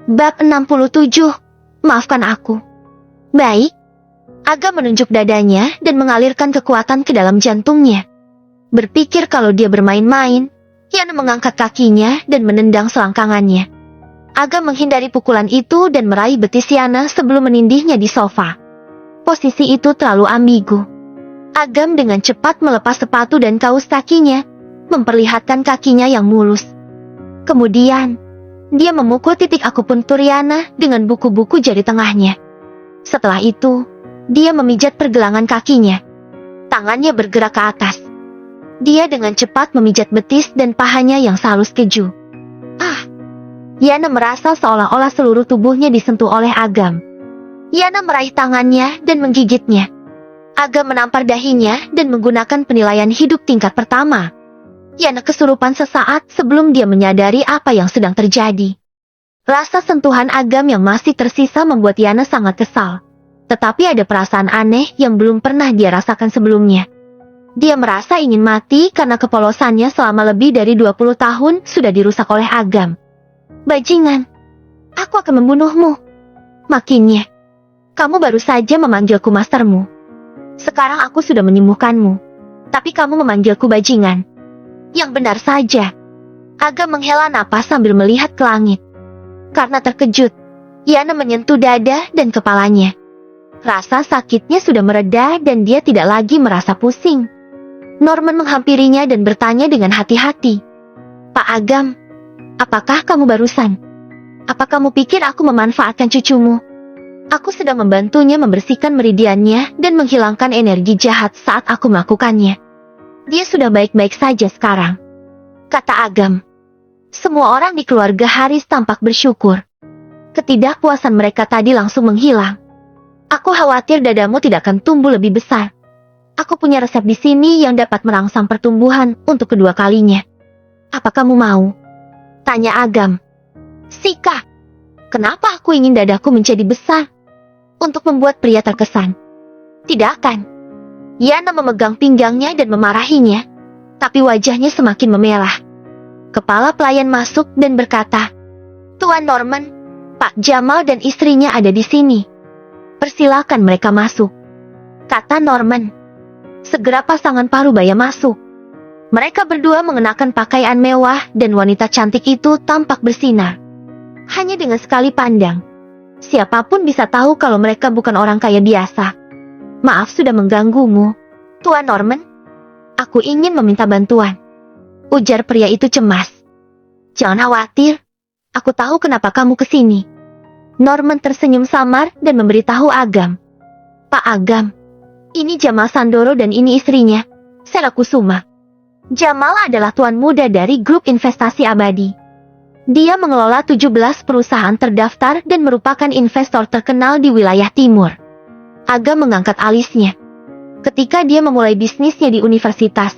Bab 67. Maafkan aku. Baik. Agam menunjuk dadanya dan mengalirkan kekuatan ke dalam jantungnya. Berpikir kalau dia bermain-main, Yana mengangkat kakinya dan menendang selangkangannya. Agam menghindari pukulan itu dan meraih betis Yana sebelum menindihnya di sofa. Posisi itu terlalu ambigu. Agam dengan cepat melepas sepatu dan kaus kakinya, memperlihatkan kakinya yang mulus. Kemudian, dia memukul titik akupuntur Yana dengan buku-buku jari tengahnya. Setelah itu, dia memijat pergelangan kakinya. Tangannya bergerak ke atas. Dia dengan cepat memijat betis dan pahanya yang salus keju. Yana merasa seolah-olah seluruh tubuhnya disentuh oleh Agam. Yana meraih tangannya dan menggigitnya. Agam menampar dahinya dan menggunakan penilaian hidup tingkat pertama. Yana kesurupan sesaat sebelum dia menyadari apa yang sedang terjadi. Rasa sentuhan Agam yang masih tersisa membuat Yana sangat kesal. Tetapi ada perasaan aneh yang belum pernah dia rasakan sebelumnya. Dia merasa ingin mati karena kepolosannya selama lebih dari 20 tahun sudah dirusak oleh Agam. Bajingan, aku akan membunuhmu. Makinnya, kamu baru saja memanggilku mastermu. Sekarang aku sudah menyembuhkanmu. Tapi kamu memanggilku bajingan. Yang benar saja. Agam menghela napas sambil melihat ke langit. Karena terkejut, Yana menyentuh dada dan kepalanya. Rasa sakitnya sudah mereda dan dia tidak lagi merasa pusing. Norman menghampirinya dan bertanya dengan hati-hati. Pak Agam, apakah kamu barusan? Apa kamu pikir aku memanfaatkan cucumu? Aku sedang membantunya membersihkan meridiannya dan menghilangkan energi jahat saat aku melakukannya. Dia sudah baik-baik saja sekarang, kata Agam. Semua orang di keluarga Haris tampak bersyukur. Ketidakpuasan mereka tadi langsung menghilang. Aku khawatir dadamu tidak akan tumbuh lebih besar. Aku punya resep di sini yang dapat merangsang pertumbuhan untuk kedua kalinya. Apa kamu mau? Tanya Agam. Sika, kenapa aku ingin dadaku menjadi besar? Untuk membuat pria terkesan. Tidak akan. Yana memegang pinggangnya dan memarahinya, tapi wajahnya semakin memerah. Kepala pelayan masuk dan berkata, Tuan Norman, Pak Jamal dan istrinya ada di sini. Persilakan mereka masuk, kata Norman. Segera pasangan parubaya masuk. Mereka berdua mengenakan pakaian mewah dan wanita cantik itu tampak bersinar. Hanya dengan sekali pandang, siapapun bisa tahu kalau mereka bukan orang kaya biasa. Maaf sudah mengganggumu, Tuan Norman. Aku ingin meminta bantuan, ujar pria itu cemas. Jangan khawatir, aku tahu kenapa kamu kesini. Norman tersenyum samar dan memberitahu Agam. Pak Agam, ini Jamal Sandoro dan ini istrinya, Sela Kusuma. Jamal adalah tuan muda dari grup investasi abadi. Dia mengelola 17 perusahaan terdaftar dan merupakan investor terkenal di wilayah timur. Agam mengangkat alisnya. Ketika dia memulai bisnisnya di universitas,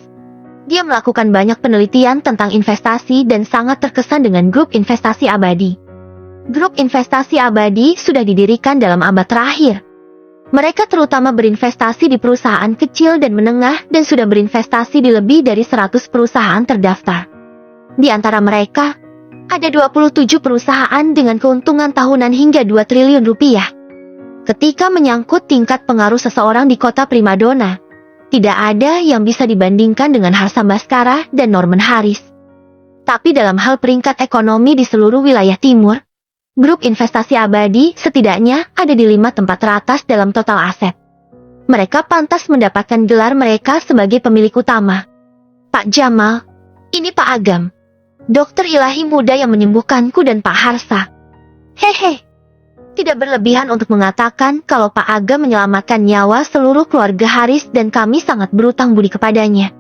dia melakukan banyak penelitian tentang investasi dan sangat terkesan dengan grup investasi abadi. Grup investasi abadi sudah didirikan dalam abad terakhir. Mereka terutama berinvestasi di perusahaan kecil dan menengah dan sudah berinvestasi di lebih dari 100 perusahaan terdaftar. Di antara mereka, ada 27 perusahaan dengan keuntungan tahunan hingga 2 triliun rupiah. Ketika menyangkut tingkat pengaruh seseorang di kota primadona, tidak ada yang bisa dibandingkan dengan Harsa Baskara dan Norman Haris. Tapi dalam hal peringkat ekonomi di seluruh wilayah timur, grup investasi abadi setidaknya ada di 5 tempat teratas dalam total aset. Mereka pantas mendapatkan gelar mereka sebagai pemilik utama. Pak Jamal, ini Pak Agam, dokter ilahi muda yang menyembuhkanku dan Pak Harsa. Hehe. Tidak berlebihan untuk mengatakan kalau Pak Agam menyelamatkan nyawa seluruh keluarga Haris dan kami sangat berutang budi kepadanya.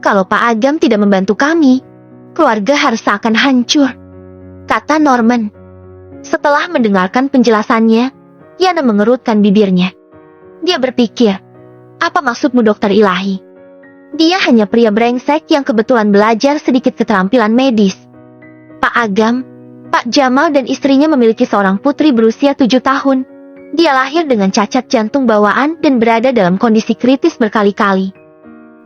Kalau Pak Agam tidak membantu kami, keluarga Harsa akan hancur, kata Norman. Setelah mendengarkan penjelasannya, Yana mengerutkan bibirnya. Dia berpikir, apa maksudmu dokter ilahi? Dia hanya pria brengsek yang kebetulan belajar sedikit keterampilan medis. Pak Agam, Pak Jamal dan istrinya memiliki seorang putri berusia 7 tahun. Dia lahir dengan cacat jantung bawaan dan berada dalam kondisi kritis berkali-kali.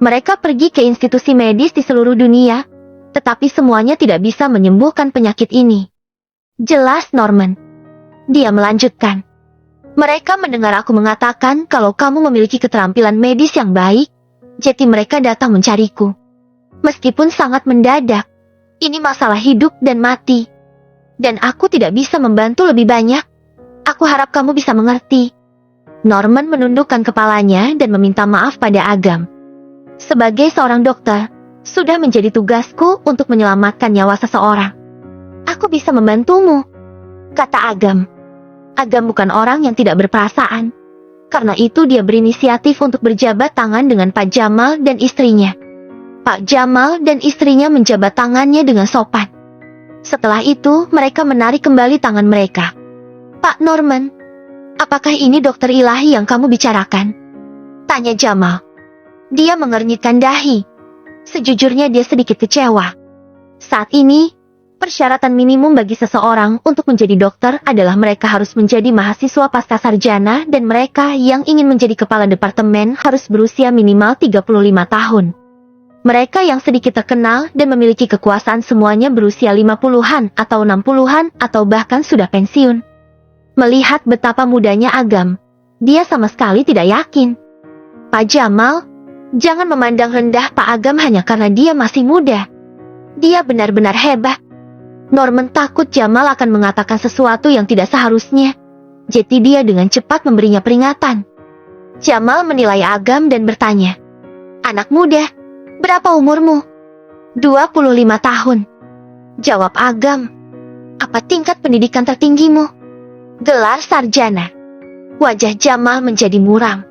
Mereka pergi ke institusi medis di seluruh dunia, tetapi semuanya tidak bisa menyembuhkan penyakit ini. Jelas, Norman. Dia melanjutkan. Mereka mendengar aku mengatakan kalau kamu memiliki keterampilan medis yang baik, jadi mereka datang mencariku. Meskipun sangat mendadak, ini masalah hidup dan mati. Dan aku tidak bisa membantu lebih banyak. Aku harap kamu bisa mengerti. Norman menundukkan kepalanya dan meminta maaf pada Agam. Sebagai seorang dokter, sudah menjadi tugasku untuk menyelamatkan nyawa seseorang. Aku bisa membantumu, kata Agam. Agam bukan orang yang tidak berperasaan. Karena itu dia berinisiatif untuk berjabat tangan dengan Pak Jamal dan istrinya. Pak Jamal dan istrinya menjabat tangannya dengan sopan. Setelah itu, mereka menarik kembali tangan mereka. Pak Norman, apakah ini dokter ilahi yang kamu bicarakan? Tanya Jamal. Dia mengernyitkan dahi. Sejujurnya dia sedikit kecewa. Saat ini, persyaratan minimum bagi seseorang untuk menjadi dokter adalah mereka harus menjadi mahasiswa pasca sarjana dan mereka yang ingin menjadi kepala departemen harus berusia minimal 35 tahun. Mereka yang sedikit terkenal dan memiliki kekuasaan semuanya berusia 50-an atau 60-an atau bahkan sudah pensiun. Melihat betapa mudanya Agam, dia sama sekali tidak yakin. Pak Jamal, jangan memandang rendah Pak Agam hanya karena dia masih muda. Dia benar-benar hebat. Norman takut Jamal akan mengatakan sesuatu yang tidak seharusnya. Jadi dia dengan cepat memberinya peringatan. Jamal menilai Agam dan bertanya, anak muda, berapa umurmu? 25 tahun. Jawab Agam. Apa tingkat pendidikan tertinggimu? Gelar sarjana. Wajah Jamal menjadi muram.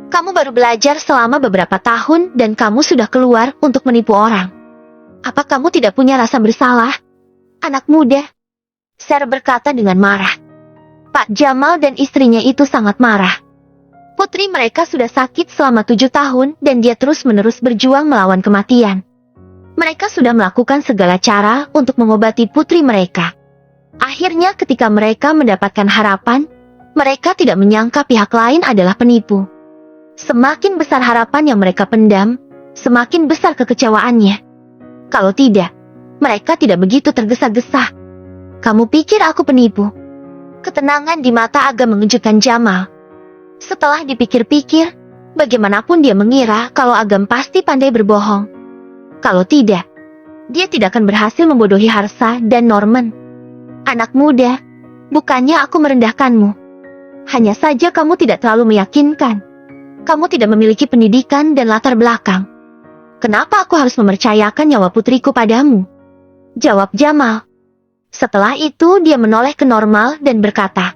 Kamu baru belajar selama beberapa tahun dan kamu sudah keluar untuk menipu orang. Apa kamu tidak punya rasa bersalah? Anak muda, Sher berkata dengan marah. Pak Jamal dan istrinya itu sangat marah. Putri mereka sudah sakit selama 7 tahun dan dia terus-menerus berjuang melawan kematian. Mereka sudah melakukan segala cara untuk mengobati putri mereka. Akhirnya ketika mereka mendapatkan harapan, mereka tidak menyangka pihak lain adalah penipu. Semakin besar harapan yang mereka pendam, semakin besar kekecewaannya. Kalau tidak, mereka tidak begitu tergesa-gesa. Kamu pikir aku penipu? Ketenangan di mata agak mengejutkan Jamal. Setelah dipikir-pikir, bagaimanapun dia mengira kalau Agam pasti pandai berbohong. Kalau tidak, dia tidak akan berhasil membodohi Harsa dan Norman. Anak muda, bukannya aku merendahkanmu. Hanya saja kamu tidak terlalu meyakinkan. Kamu tidak memiliki pendidikan dan latar belakang. Kenapa aku harus mempercayakan nyawa putriku padamu? Jawab Jamal. Setelah itu dia menoleh ke Norman dan berkata,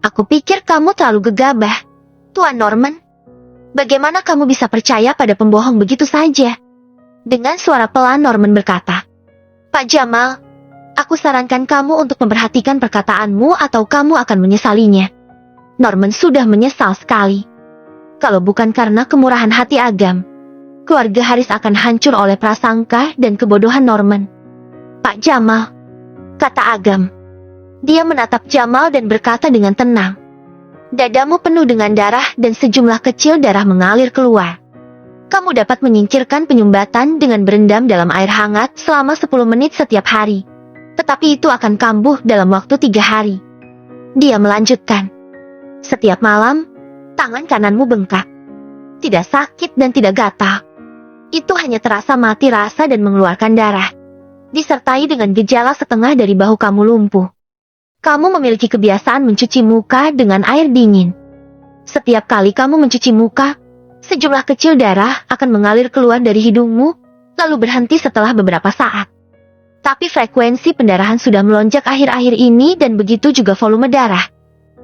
aku pikir kamu terlalu gegabah, Tuan Norman. Bagaimana kamu bisa percaya pada pembohong begitu saja? Dengan suara pelan Norman berkata, Pak Jamal, aku sarankan kamu untuk memperhatikan perkataanmu atau kamu akan menyesalinya. Norman sudah menyesal sekali. Kalau bukan karena kemurahan hati Agam, keluarga Haris akan hancur oleh prasangka dan kebodohan Norman. Pak Jamal, kata Agam. Dia menatap Jamal dan berkata dengan tenang. Dadamu penuh dengan darah dan sejumlah kecil darah mengalir keluar. Kamu dapat menyingkirkan penyumbatan dengan berendam dalam air hangat selama 10 menit setiap hari. Tetapi itu akan kambuh dalam waktu 3 hari. Dia melanjutkan. Setiap malam, tangan kananmu bengkak. Tidak sakit dan tidak gatal. Itu hanya terasa mati rasa dan mengeluarkan darah. Disertai dengan gejala setengah dari bahu kamu lumpuh. Kamu memiliki kebiasaan mencuci muka dengan air dingin. Setiap kali kamu mencuci muka, sejumlah kecil darah akan mengalir keluar dari hidungmu, lalu berhenti setelah beberapa saat. Tapi frekuensi pendarahan sudah melonjak akhir-akhir ini dan begitu juga volume darah.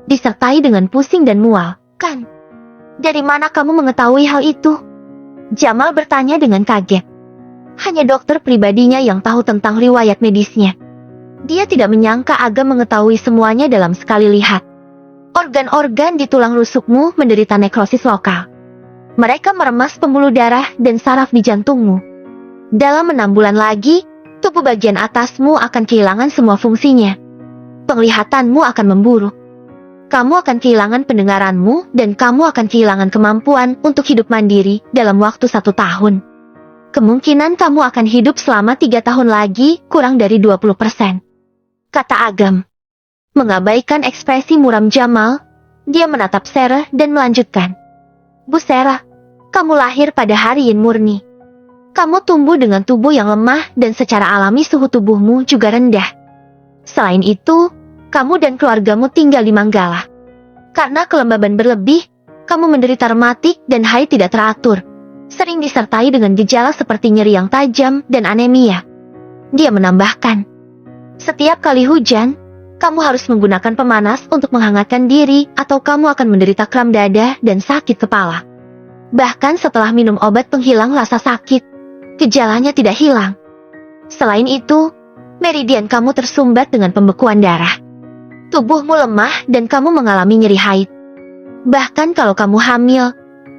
Disertai dengan pusing dan mual, kan? Dari mana kamu mengetahui hal itu? Jamal bertanya dengan kaget. Hanya dokter pribadinya yang tahu tentang riwayat medisnya. Dia tidak menyangka Agam mengetahui semuanya dalam sekali lihat. Organ-organ di tulang rusukmu menderita nekrosis lokal. Mereka meremas pembuluh darah dan saraf di jantungmu. Dalam 6 bulan lagi, tubuh bagian atasmu akan kehilangan semua fungsinya. Penglihatanmu akan memburuk. Kamu akan kehilangan pendengaranmu dan kamu akan kehilangan kemampuan untuk hidup mandiri dalam waktu 1 tahun. Kemungkinan kamu akan hidup selama 3 tahun lagi kurang dari 20%. kata Agam. Mengabaikan ekspresi muram Jamal, dia menatap Sarah dan melanjutkan. Bu Sarah, kamu lahir pada hari Yin murni. Kamu tumbuh dengan tubuh yang lemah dan secara alami suhu tubuhmu juga rendah. Selain itu, kamu dan keluargamu tinggal di Manggala. Karena kelembaban berlebih, kamu menderita rematik dan haid tidak teratur, sering disertai dengan gejala seperti nyeri yang tajam dan anemia. Dia menambahkan, setiap kali hujan, kamu harus menggunakan pemanas untuk menghangatkan diri atau kamu akan menderita kram dada dan sakit kepala. Bahkan setelah minum obat penghilang rasa sakit, gejalanya tidak hilang. Selain itu, meridian kamu tersumbat dengan pembekuan darah. Tubuhmu lemah dan kamu mengalami nyeri haid. Bahkan kalau kamu hamil,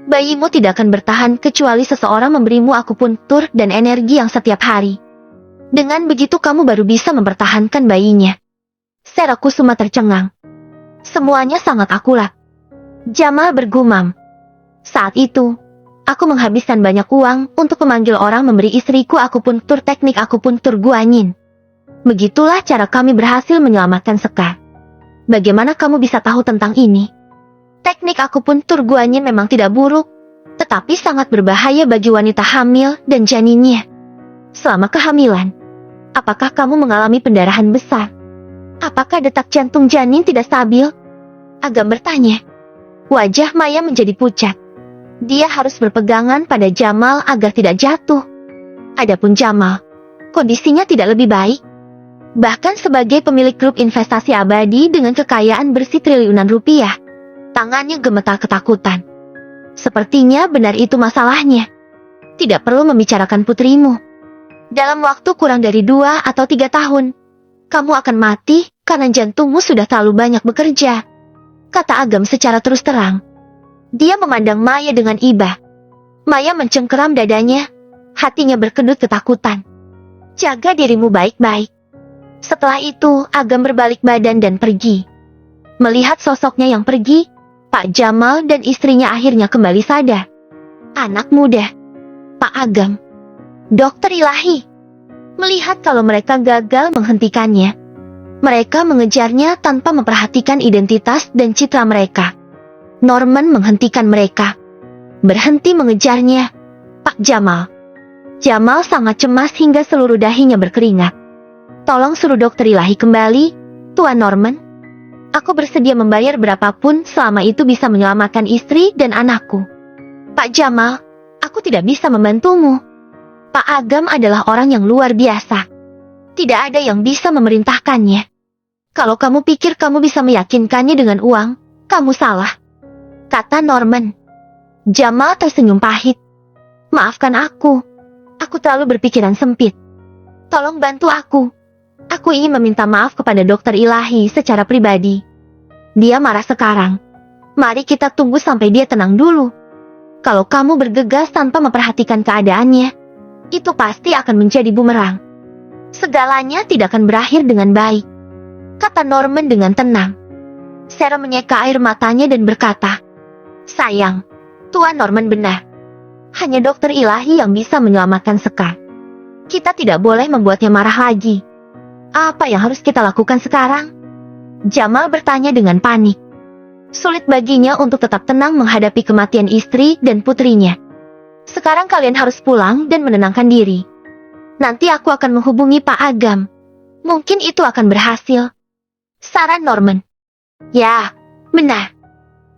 bayimu tidak akan bertahan kecuali seseorang memberimu akupuntur dan energi yang setiap hari. Dengan begitu kamu baru bisa mempertahankan bayinya. Sarah Kusuma tercengang. Semuanya sangat akurat. Jamal bergumam. Saat itu, aku menghabiskan banyak uang untuk memanggil orang memberi istriku akupuntur teknik akupuntur guanyin. Begitulah cara kami berhasil menyelamatkan Sekar. Bagaimana kamu bisa tahu tentang ini? Teknik akupuntur guanyin memang tidak buruk, tetapi sangat berbahaya bagi wanita hamil dan janinnya. Selama kehamilan, apakah kamu mengalami pendarahan besar? Apakah detak jantung janin tidak stabil? Agam bertanya. Wajah Maya menjadi pucat. Dia harus berpegangan pada Jamal agar tidak jatuh. Adapun Jamal, kondisinya tidak lebih baik. Bahkan sebagai pemilik grup investasi abadi dengan kekayaan bersih triliunan rupiah, tangannya gemetar ketakutan. Sepertinya benar itu masalahnya. Tidak perlu membicarakan putrimu. Dalam waktu kurang dari 2 atau 3 tahun, kamu akan mati karena jantungmu sudah terlalu banyak bekerja, kata Agam secara terus terang. Dia memandang Maya dengan iba. Maya mencengkeram dadanya, hatinya berkedut ketakutan. Jaga dirimu baik-baik. Setelah itu, Agam berbalik badan dan pergi. Melihat sosoknya yang pergi, Pak Jamal dan istrinya akhirnya kembali sadar. Anak muda, Pak Agam, dokter ilahi. Melihat kalau mereka gagal menghentikannya, mereka mengejarnya tanpa memperhatikan identitas dan citra mereka. Norman menghentikan mereka. Berhenti mengejarnya, Pak Jamal. Jamal sangat cemas hingga seluruh dahinya berkeringat. Tolong suruh dokter ilahi kembali, Tuan Norman. Aku bersedia membayar berapapun selama itu bisa menyelamatkan istri dan anakku. Pak Jamal, aku tidak bisa membantumu. Pak Agam adalah orang yang luar biasa. Tidak ada yang bisa memerintahkannya. Kalau kamu pikir kamu bisa meyakinkannya dengan uang, kamu salah, kata Norman. Jamal tersenyum pahit. Maafkan aku. Aku terlalu berpikiran sempit. Tolong bantu aku. Aku ingin meminta maaf kepada dokter ilahi secara pribadi. Dia marah sekarang. Mari kita tunggu sampai dia tenang dulu. Kalau kamu bergegas tanpa memperhatikan keadaannya, itu pasti akan menjadi bumerang. Segalanya tidak akan berakhir dengan baik, kata Norman dengan tenang. Sarah menyeka air matanya dan berkata, sayang, Tuan Norman benar. Hanya dokter ilahi yang bisa menyelamatkan Sekar. Kita tidak boleh membuatnya marah lagi. Apa yang harus kita lakukan sekarang? Jamal bertanya dengan panik. Sulit baginya untuk tetap tenang menghadapi kematian istri dan putrinya. Sekarang kalian harus pulang dan menenangkan diri. Nanti aku akan menghubungi Pak Agam. Mungkin itu akan berhasil, saran Norman. Ya, benar.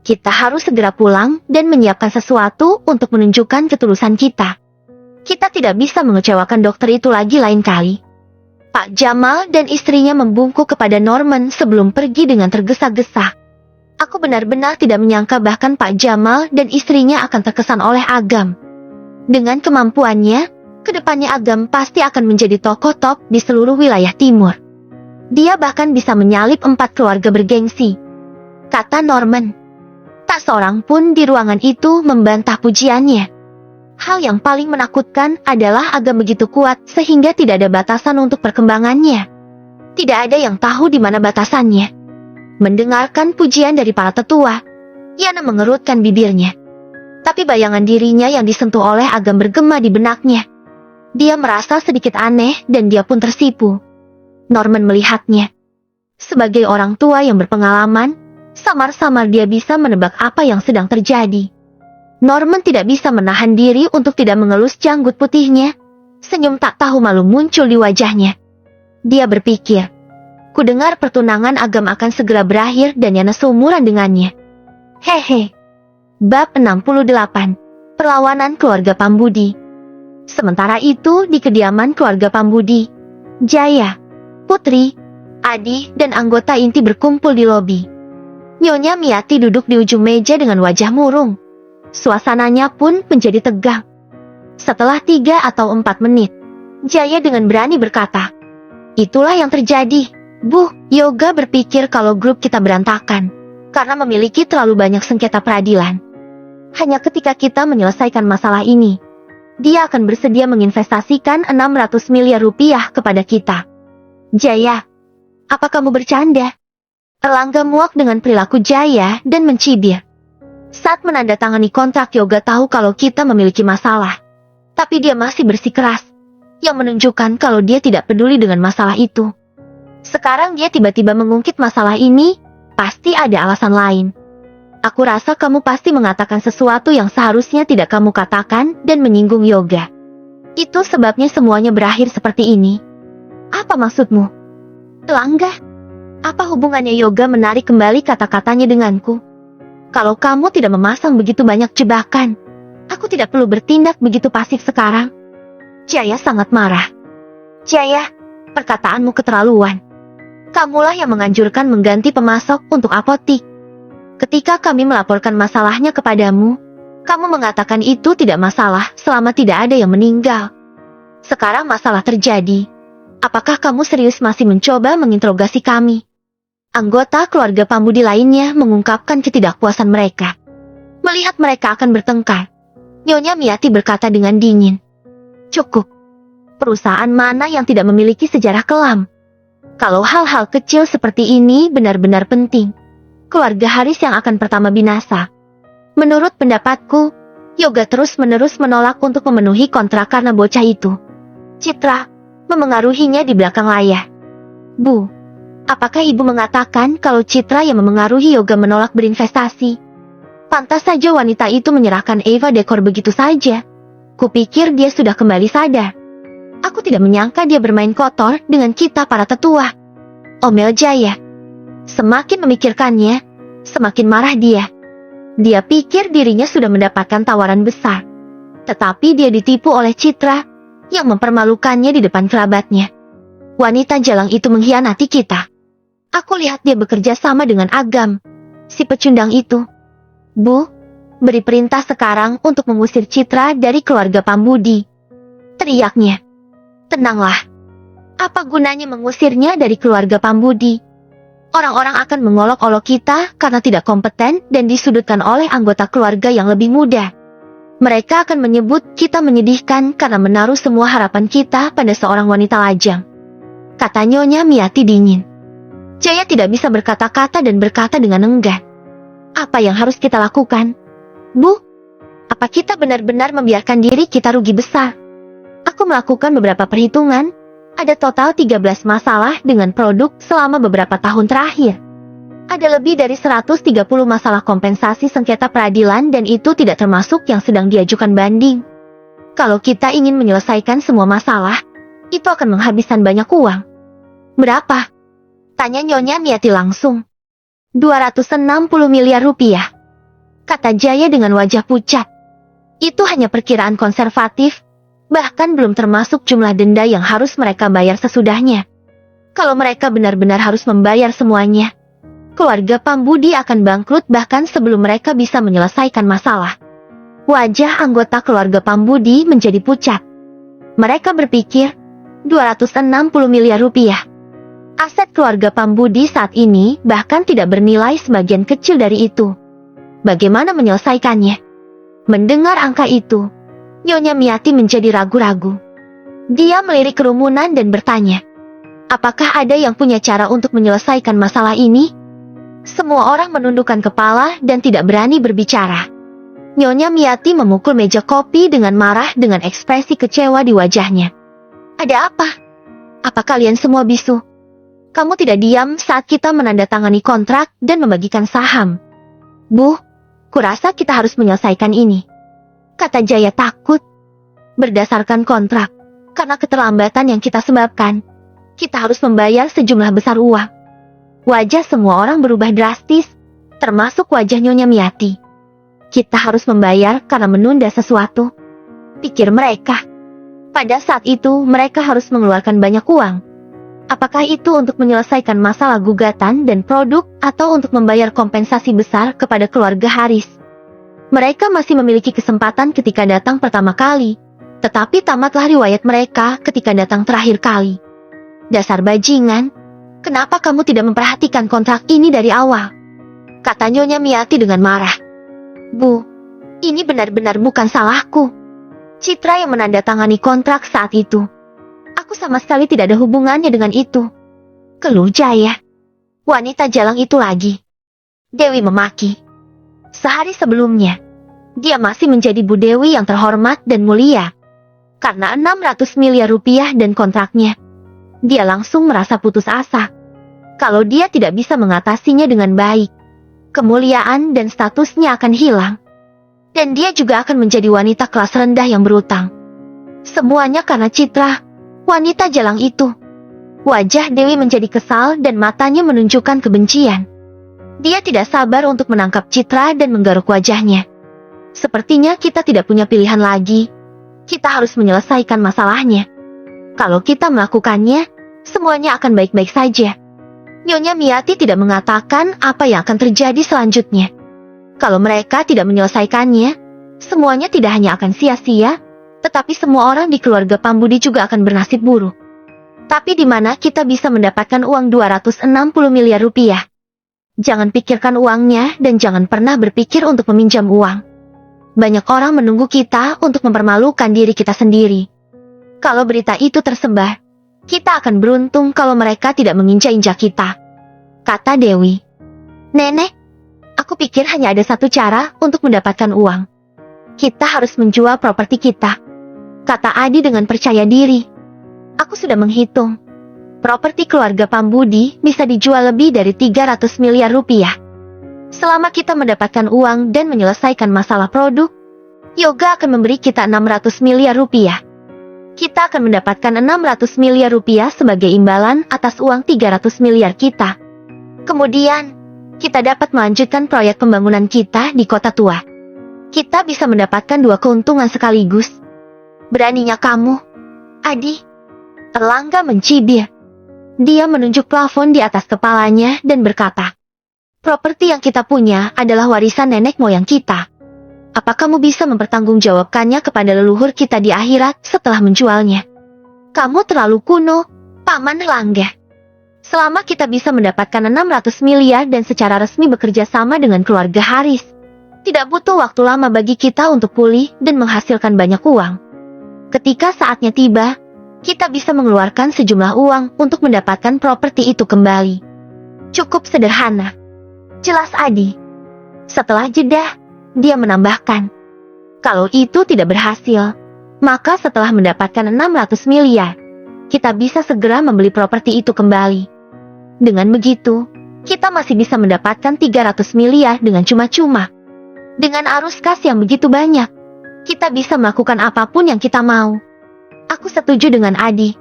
Kita harus segera pulang dan menyiapkan sesuatu untuk menunjukkan ketulusan kita. Kita tidak bisa mengecewakan dokter itu lagi lain kali. Pak Jamal dan istrinya membungkuk kepada Norman sebelum pergi dengan tergesa-gesa. Aku benar-benar tidak menyangka bahkan Pak Jamal dan istrinya akan terkesan oleh Agam. Dengan kemampuannya, kedepannya Agam pasti akan menjadi tokoh top di seluruh wilayah timur. Dia bahkan bisa menyalip 4 keluarga bergengsi, kata Norman. Tak seorang pun di ruangan itu membantah pujiannya. Hal yang paling menakutkan adalah Agam begitu kuat sehingga tidak ada batasan untuk perkembangannya. Tidak ada yang tahu di mana batasannya. Mendengarkan pujian dari para tetua, Yana mengerutkan bibirnya. Tapi bayangan dirinya yang disentuh oleh Agam bergema di benaknya. Dia merasa sedikit aneh dan dia pun tersipu. Norman melihatnya. Sebagai orang tua yang berpengalaman, samar-samar dia bisa menebak apa yang sedang terjadi. Norman tidak bisa menahan diri untuk tidak mengelus janggut putihnya. Senyum tak tahu malu muncul di wajahnya. Dia berpikir, ku dengar pertunangan Agam akan segera berakhir dan Yana seumuran dengannya. Hehe. Bab 68. Perlawanan keluarga Pambudi. Sementara itu di kediaman keluarga Pambudi, Jaya, Putri, Adi, dan anggota inti berkumpul di lobi. Nyonya Miati duduk di ujung meja dengan wajah murung. Suasananya pun menjadi tegang. Setelah 3 atau 4 menit, Jaya dengan berani berkata, "Itulah yang terjadi, Bu. Yoga berpikir kalau grup kita berantakan karena memiliki terlalu banyak sengketa peradilan. Hanya ketika kita menyelesaikan masalah ini, dia akan bersedia menginvestasikan 600 miliar rupiah kepada kita." Jaya, apa kamu bercanda? Erlangga muak dengan perilaku Jaya dan mencibir. Saat menandatangani kontrak, Yoga tahu kalau kita memiliki masalah. Tapi dia masih bersikeras, yang menunjukkan kalau dia tidak peduli dengan masalah itu. Sekarang dia tiba-tiba mengungkit masalah ini, pasti ada alasan lain. Aku rasa kamu pasti mengatakan sesuatu yang seharusnya tidak kamu katakan dan menyinggung Yoga. Itu sebabnya semuanya berakhir seperti ini. Apa maksudmu? Erlangga, apa hubungannya Yoga menarik kembali kata-katanya denganku? Kalau kamu tidak memasang begitu banyak jebakan, aku tidak perlu bertindak begitu pasif sekarang. Jaya sangat marah. Jaya, perkataanmu keterlaluan. Kamulah yang menganjurkan mengganti pemasok untuk apotik. Ketika kami melaporkan masalahnya kepadamu, kamu mengatakan itu tidak masalah selama tidak ada yang meninggal. Sekarang masalah terjadi. Apakah kamu serius masih mencoba menginterogasi kami? Anggota keluarga Pambudi lainnya mengungkapkan ketidakpuasan mereka. Melihat mereka akan bertengkar, Nyonya Miati berkata dengan dingin, "Cukup. Perusahaan mana yang tidak memiliki sejarah kelam? Kalau hal-hal kecil seperti ini benar-benar penting, keluarga Haris yang akan pertama binasa. Menurut pendapatku, Yoga terus-menerus menolak untuk memenuhi kontrak karena bocah itu. Citra memengaruhinya di belakang layar. Bu, apakah ibu mengatakan kalau Citra yang memengaruhi Yoga menolak berinvestasi? Pantas saja wanita itu menyerahkan Eva Dekor begitu saja. Kupikir dia sudah kembali sadar. Aku tidak menyangka dia bermain kotor dengan kita para tetua." Omel Jaya. Semakin memikirkannya, semakin marah dia. Dia pikir dirinya sudah mendapatkan tawaran besar. Tetapi dia ditipu oleh Citra, yang mempermalukannya di depan kerabatnya. Wanita jalang itu mengkhianati kita. Aku lihat dia bekerja sama dengan Agam, si pecundang itu. Bu, beri perintah sekarang untuk mengusir Citra dari keluarga Pambudi. Teriaknya. Tenanglah. Apa gunanya mengusirnya dari keluarga Pambudi? Orang-orang akan mengolok-olok kita karena tidak kompeten dan disudutkan oleh anggota keluarga yang lebih muda. Mereka akan menyebut kita menyedihkan karena menaruh semua harapan kita pada seorang wanita lajang. Kata Nyonya Miati dingin. Jaya tidak bisa berkata-kata dan berkata dengan enggan. Apa yang harus kita lakukan? Bu, apa kita benar-benar membiarkan diri kita rugi besar? Aku melakukan beberapa perhitungan. Ada total 13 masalah dengan produk selama beberapa tahun terakhir. Ada lebih dari 130 masalah kompensasi sengketa peradilan dan itu tidak termasuk yang sedang diajukan banding. Kalau kita ingin menyelesaikan semua masalah, itu akan menghabiskan banyak uang. Berapa? Tanya Nyonya Miati langsung. 260 miliar rupiah. Kata Jaya dengan wajah pucat. Itu hanya perkiraan konservatif, bahkan belum termasuk jumlah denda yang harus mereka bayar sesudahnya. Kalau mereka benar-benar harus membayar semuanya, keluarga Pambudi akan bangkrut bahkan sebelum mereka bisa menyelesaikan masalah. Wajah anggota keluarga Pambudi menjadi pucat. Mereka berpikir, 260 miliar rupiah. Aset keluarga Pambudi saat ini bahkan tidak bernilai sebagian kecil dari itu. Bagaimana menyelesaikannya? Mendengar angka itu, Nyonya Miati menjadi ragu-ragu. Dia melirik kerumunan dan bertanya, apakah ada yang punya cara untuk menyelesaikan masalah ini? Semua orang menundukkan kepala dan tidak berani berbicara. Nyonya Miati memukul meja kopi dengan marah dengan ekspresi kecewa di wajahnya. Ada apa? Apa kalian semua bisu? Kamu tidak diam saat kita menandatangani kontrak dan membagikan saham. Bu, kurasa kita harus menyelesaikan ini, kata Jaya takut. Berdasarkan kontrak, karena keterlambatan yang kita sebabkan, kita harus membayar sejumlah besar uang. Wajah semua orang berubah drastis, termasuk wajah Nyonya Miati. Kita harus membayar karena menunda sesuatu, pikir mereka. Pada saat itu mereka harus mengeluarkan banyak uang. Apakah itu untuk menyelesaikan masalah gugatan dan produk atau untuk membayar kompensasi besar kepada keluarga Haris? Mereka masih memiliki kesempatan ketika datang pertama kali, tetapi tamatlah riwayat mereka ketika datang terakhir kali. Dasar bajingan, kenapa kamu tidak memperhatikan kontrak ini dari awal? Kata Nyonya Miati dengan marah. Bu, ini benar-benar bukan salahku. Citra yang menandatangani kontrak saat itu. Aku sama sekali tidak ada hubungannya dengan itu, keluh Jaya. Wanita jalang itu lagi, Dewi memaki. Sehari sebelumnya, dia masih menjadi Bu Dewi yang terhormat dan mulia. Karena 600 miliar rupiah dan kontraknya, dia langsung merasa putus asa. Kalau dia tidak bisa mengatasinya dengan baik, kemuliaan dan statusnya akan hilang. Dan dia juga akan menjadi wanita kelas rendah yang berutang. Semuanya karena Citra, wanita jalang itu. Wajah Dewi menjadi kesal dan matanya menunjukkan kebencian. Dia tidak sabar untuk menangkap Citra dan menggaruk wajahnya. Sepertinya kita tidak punya pilihan lagi. Kita harus menyelesaikan masalahnya. Kalau kita melakukannya, semuanya akan baik-baik saja. Nyonya Miati tidak mengatakan apa yang akan terjadi selanjutnya. Kalau mereka tidak menyelesaikannya, semuanya tidak hanya akan sia-sia, tetapi semua orang di keluarga Pambudi juga akan bernasib buruk. Tapi di mana kita bisa mendapatkan uang 260 miliar rupiah? Jangan pikirkan uangnya dan jangan pernah berpikir untuk meminjam uang. Banyak orang menunggu kita untuk mempermalukan diri kita sendiri. Kalau berita itu tersebar, kita akan beruntung kalau mereka tidak menginjak-injak kita, kata Dewi. Nenek, aku pikir hanya ada satu cara untuk mendapatkan uang. Kita harus menjual properti kita, kata Adi dengan percaya diri. Aku sudah menghitung. Properti keluarga Pambudi bisa dijual lebih dari 300 miliar rupiah. Selama kita mendapatkan uang dan menyelesaikan masalah produk, Yoga akan memberi kita 600 miliar rupiah. Kita akan mendapatkan 600 miliar rupiah sebagai imbalan atas uang 300 miliar kita. Kemudian, kita dapat melanjutkan proyek pembangunan kita di kota tua. Kita bisa mendapatkan dua keuntungan sekaligus. Beraninya kamu, Adi. Erlangga mencibir. Dia menunjuk plafon di atas kepalanya dan berkata, properti yang kita punya adalah warisan nenek moyang kita. Apa kamu bisa mempertanggungjawabkannya kepada leluhur kita di akhirat setelah menjualnya? Kamu terlalu kuno, Paman Erlangga. Selama kita bisa mendapatkan 600 miliar dan secara resmi bekerja sama dengan keluarga Haris, tidak butuh waktu lama bagi kita untuk pulih dan menghasilkan banyak uang. Ketika saatnya tiba, kita bisa mengeluarkan sejumlah uang untuk mendapatkan properti itu kembali. Cukup sederhana. Jelas Adi. Setelah jeda, dia menambahkan, kalau itu tidak berhasil, maka setelah mendapatkan 600 miliar, kita bisa segera membeli properti itu kembali. Dengan begitu, kita masih bisa mendapatkan 300 miliar dengan cuma-cuma. Dengan arus kas yang begitu banyak, kita bisa melakukan apapun yang kita mau. Aku setuju dengan Adi.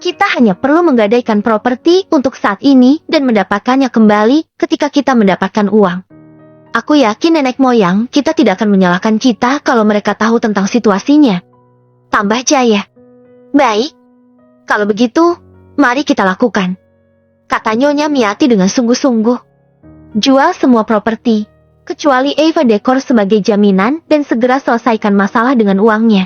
Kita hanya perlu menggadaikan properti untuk saat ini dan mendapatkannya kembali ketika kita mendapatkan uang. Aku yakin nenek moyang kita tidak akan menyalahkan kita kalau mereka tahu tentang situasinya, tambah Jaya. Baik. Kalau begitu, mari kita lakukan, kata Nyonya Miati dengan sungguh-sungguh. Jual semua properti, kecuali Eva Dekor sebagai jaminan dan segera selesaikan masalah dengan uangnya.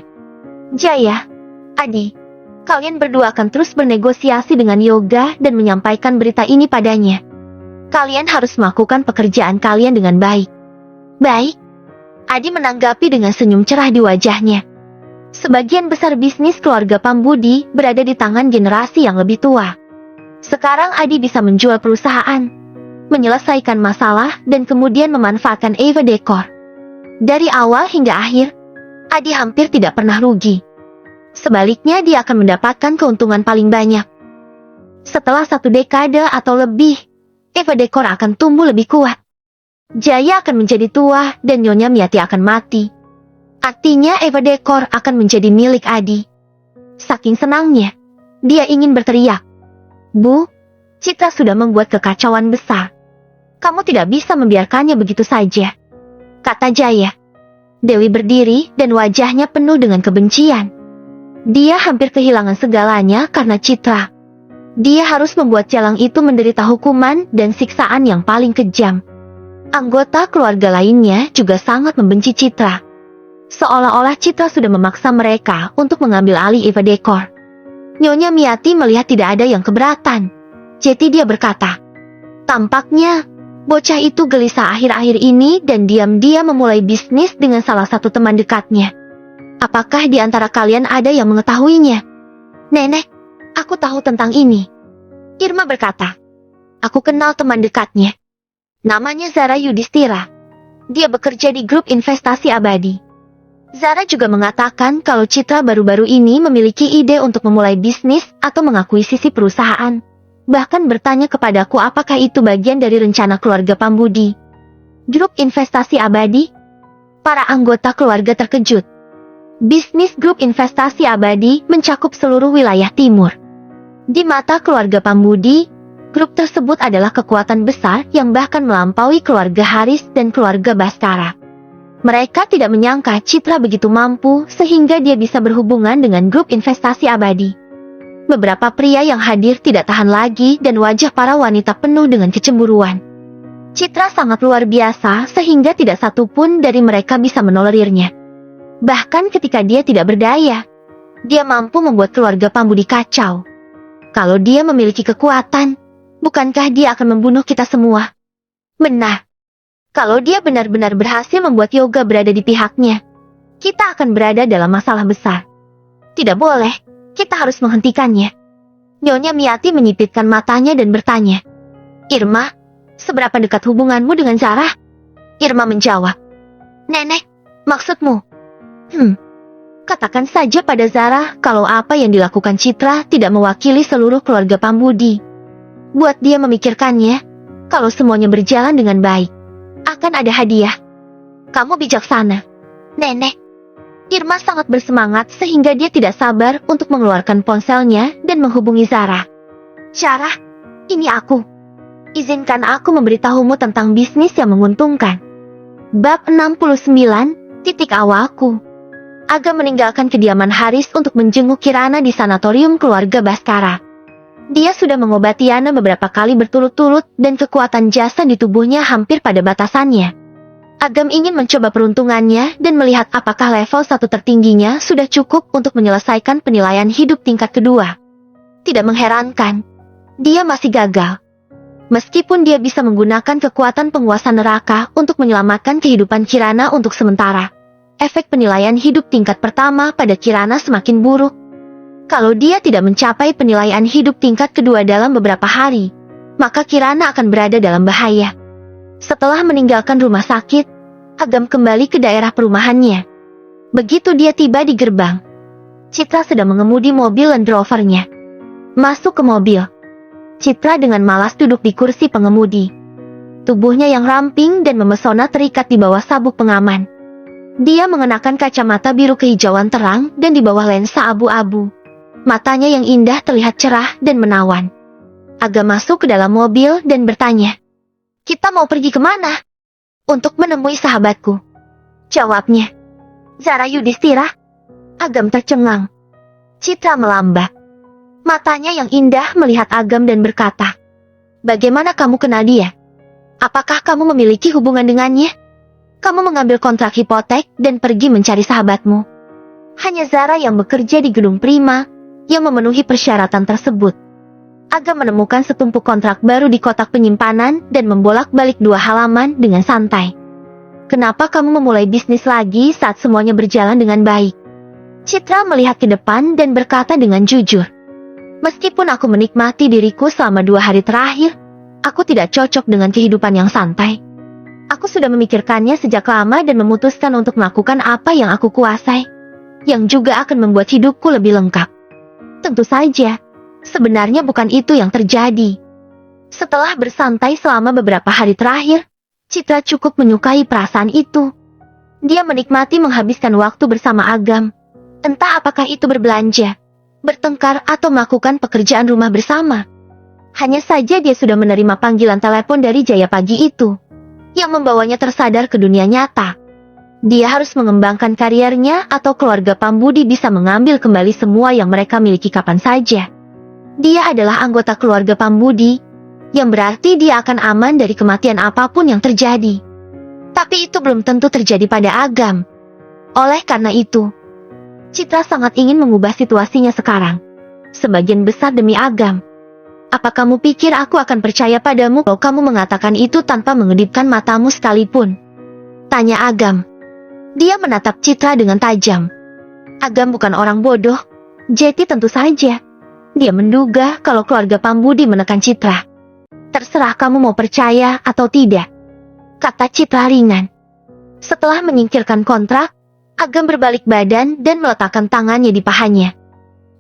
Jaya, Adi, kalian berdua akan terus bernegosiasi dengan Yoga dan menyampaikan berita ini padanya. Kalian harus melakukan pekerjaan kalian dengan baik. Baik. Adi menanggapi dengan senyum cerah di wajahnya. Sebagian besar bisnis keluarga Pambudi berada di tangan generasi yang lebih tua. Sekarang Adi bisa menjual perusahaan, menyelesaikan masalah dan kemudian memanfaatkan Eva Dekor. Dari awal hingga akhir, Adi hampir tidak pernah rugi. Sebaliknya dia akan mendapatkan keuntungan paling banyak. Setelah 1 dekade atau lebih, Eva Dekor akan tumbuh lebih kuat. Jaya akan menjadi tua dan Nyonya Miati akan mati. Artinya Eva Dekor akan menjadi milik Adi. Saking senangnya, dia ingin berteriak. Bu, Citra sudah membuat kekacauan besar. Kamu tidak bisa membiarkannya begitu saja, kata Jaya. Dewi berdiri dan wajahnya penuh dengan kebencian. Dia hampir kehilangan segalanya karena Citra. Dia harus membuat Jalang itu menderita hukuman dan siksaan yang paling kejam. Anggota keluarga lainnya juga sangat membenci Citra. Seolah-olah Citra sudah memaksa mereka untuk mengambil alih Eva Dekor. Nyonya Miati melihat tidak ada yang keberatan. Jadi dia berkata, tampaknya bocah itu gelisah akhir-akhir ini dan diam-diam memulai bisnis dengan salah satu teman dekatnya. Apakah di antara kalian ada yang mengetahuinya? Nenek, aku tahu tentang ini. Irma berkata, aku kenal teman dekatnya. Namanya Zara Yudhistira. Dia bekerja di grup investasi abadi. Zara juga mengatakan kalau Citra baru-baru ini memiliki ide untuk memulai bisnis atau mengakuisisi perusahaan. Bahkan bertanya kepadaku apakah itu bagian dari rencana keluarga Pambudi. Grup investasi abadi? Para anggota keluarga terkejut. Bisnis grup investasi abadi mencakup seluruh wilayah timur. Di mata keluarga Pambudi, grup tersebut adalah kekuatan besar yang bahkan melampaui keluarga Haris dan keluarga Baskara. Mereka tidak menyangka Citra begitu mampu sehingga dia bisa berhubungan dengan grup investasi abadi. Beberapa pria yang hadir tidak tahan lagi dan wajah para wanita penuh dengan kecemburuan. Citra sangat luar biasa sehingga tidak satu pun dari mereka bisa menolerirnya. Bahkan ketika dia tidak berdaya, dia mampu membuat keluarga Pambudi kacau. Kalau dia memiliki kekuatan, bukankah dia akan membunuh kita semua? Benar. Kalau dia benar-benar berhasil membuat Yoga berada di pihaknya, kita akan berada dalam masalah besar. Tidak boleh, kita harus menghentikannya. Nyonya Miati menyipitkan matanya dan bertanya, Irma, seberapa dekat hubunganmu dengan Zara? Irma menjawab, Nenek, maksudmu? Katakan saja pada Zara kalau apa yang dilakukan Citra tidak mewakili seluruh keluarga Pambudi. Buat dia memikirkannya, kalau semuanya berjalan dengan baik, akan ada hadiah. Kamu bijaksana, Nenek. Irma sangat bersemangat sehingga dia tidak sabar untuk mengeluarkan ponselnya dan menghubungi Zara. Zara, ini aku. Izinkan aku memberitahumu tentang bisnis yang menguntungkan. Bab 69, titik awalku. Aga meninggalkan kediaman Haris untuk menjenguk Kirana di sanatorium keluarga Baskara. Dia sudah mengobati Yana beberapa kali berturut-turut dan kekuatan jasa di tubuhnya hampir pada batasannya. Agam ingin mencoba peruntungannya dan melihat apakah level 1 tertingginya sudah cukup untuk menyelesaikan penilaian hidup tingkat kedua. Tidak mengherankan, dia masih gagal. Meskipun dia bisa menggunakan kekuatan penguasa neraka untuk menyelamatkan kehidupan Kirana untuk sementara, efek penilaian hidup tingkat pertama pada Kirana semakin buruk. Kalau dia tidak mencapai penilaian hidup tingkat kedua dalam beberapa hari, maka Kirana akan berada dalam bahaya. Setelah meninggalkan rumah sakit, Agam kembali ke daerah perumahannya. Begitu dia tiba di gerbang, Citra sedang mengemudi mobil Land Rover-nya. Masuk ke mobil, Citra dengan malas duduk di kursi pengemudi. Tubuhnya yang ramping dan memesona terikat di bawah sabuk pengaman. Dia mengenakan kacamata biru kehijauan terang dan di bawah lensa abu-abu. Matanya yang indah terlihat cerah dan menawan. Agam masuk ke dalam mobil dan bertanya, "Kita mau pergi kemana?" "Untuk menemui sahabatku," jawabnya. "Zara Yudhistira?" Agam tercengang. Citra melambat. Matanya yang indah melihat Agam dan berkata, "Bagaimana kamu kenal dia? Apakah kamu memiliki hubungan dengannya? Kamu mengambil kontrak hipotek dan pergi mencari sahabatmu." Hanya Zara yang bekerja di gedung Prima yang memenuhi persyaratan tersebut. Agam menemukan setumpuk kontrak baru di kotak penyimpanan dan membolak-balik 2 halaman dengan santai. "Kenapa kamu memulai bisnis lagi saat semuanya berjalan dengan baik?" Citra melihat ke depan dan berkata dengan jujur, "Meskipun aku menikmati diriku selama 2 hari terakhir, aku tidak cocok dengan kehidupan yang santai. Aku sudah memikirkannya sejak lama dan memutuskan untuk melakukan apa yang aku kuasai, yang juga akan membuat hidupku lebih lengkap." Tentu saja, Sebenarnya bukan itu yang terjadi. Setelah bersantai selama beberapa hari terakhir, Citra cukup menyukai perasaan itu. Dia menikmati menghabiskan waktu bersama Agam. Entah apakah itu berbelanja, bertengkar atau melakukan pekerjaan rumah bersama. Hanya saja dia sudah menerima panggilan telepon dari Jaya pagi itu, yang membawanya tersadar ke dunia nyata. Dia harus mengembangkan kariernya atau keluarga Pambudi bisa mengambil kembali semua yang mereka miliki kapan saja. Dia adalah anggota keluarga Pambudi, yang berarti dia akan aman dari kematian apapun yang terjadi. Tapi itu belum tentu terjadi pada Agam. Oleh karena itu, Citra sangat ingin mengubah situasinya sekarang. Sebagian besar demi Agam. Apa kamu pikir aku akan percaya padamu kalau kamu mengatakan itu tanpa mengedipkan matamu sekalipun? Tanya Agam. Dia menatap Citra dengan tajam. Agam bukan orang bodoh. Jeti tentu saja. Dia menduga kalau keluarga Pambudi menekan Citra. Terserah kamu mau percaya atau tidak, kata Citra ringan. Setelah menyingkirkan kontrak, Agam berbalik badan dan meletakkan tangannya di pahanya.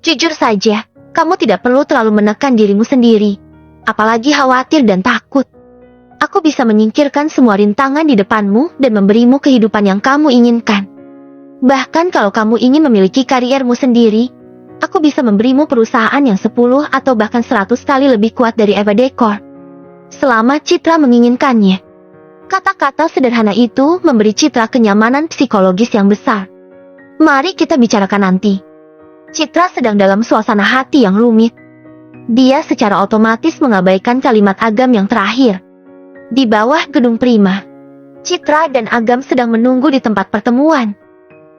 Jujur saja, kamu tidak perlu terlalu menekan dirimu sendiri, apalagi khawatir dan takut. Aku bisa menyingkirkan semua rintangan di depanmu dan memberimu kehidupan yang kamu inginkan. Bahkan kalau kamu ingin memiliki kariermu sendiri, aku bisa memberimu perusahaan yang 10 atau bahkan 100 kali lebih kuat dari Eva Dekor. Selama Citra menginginkannya. Kata-kata sederhana itu memberi Citra kenyamanan psikologis yang besar. Mari kita bicarakan nanti. Citra sedang dalam suasana hati yang rumit. Dia secara otomatis mengabaikan kalimat Agam yang terakhir. Di bawah gedung Prima, Citra dan Agam sedang menunggu di tempat pertemuan.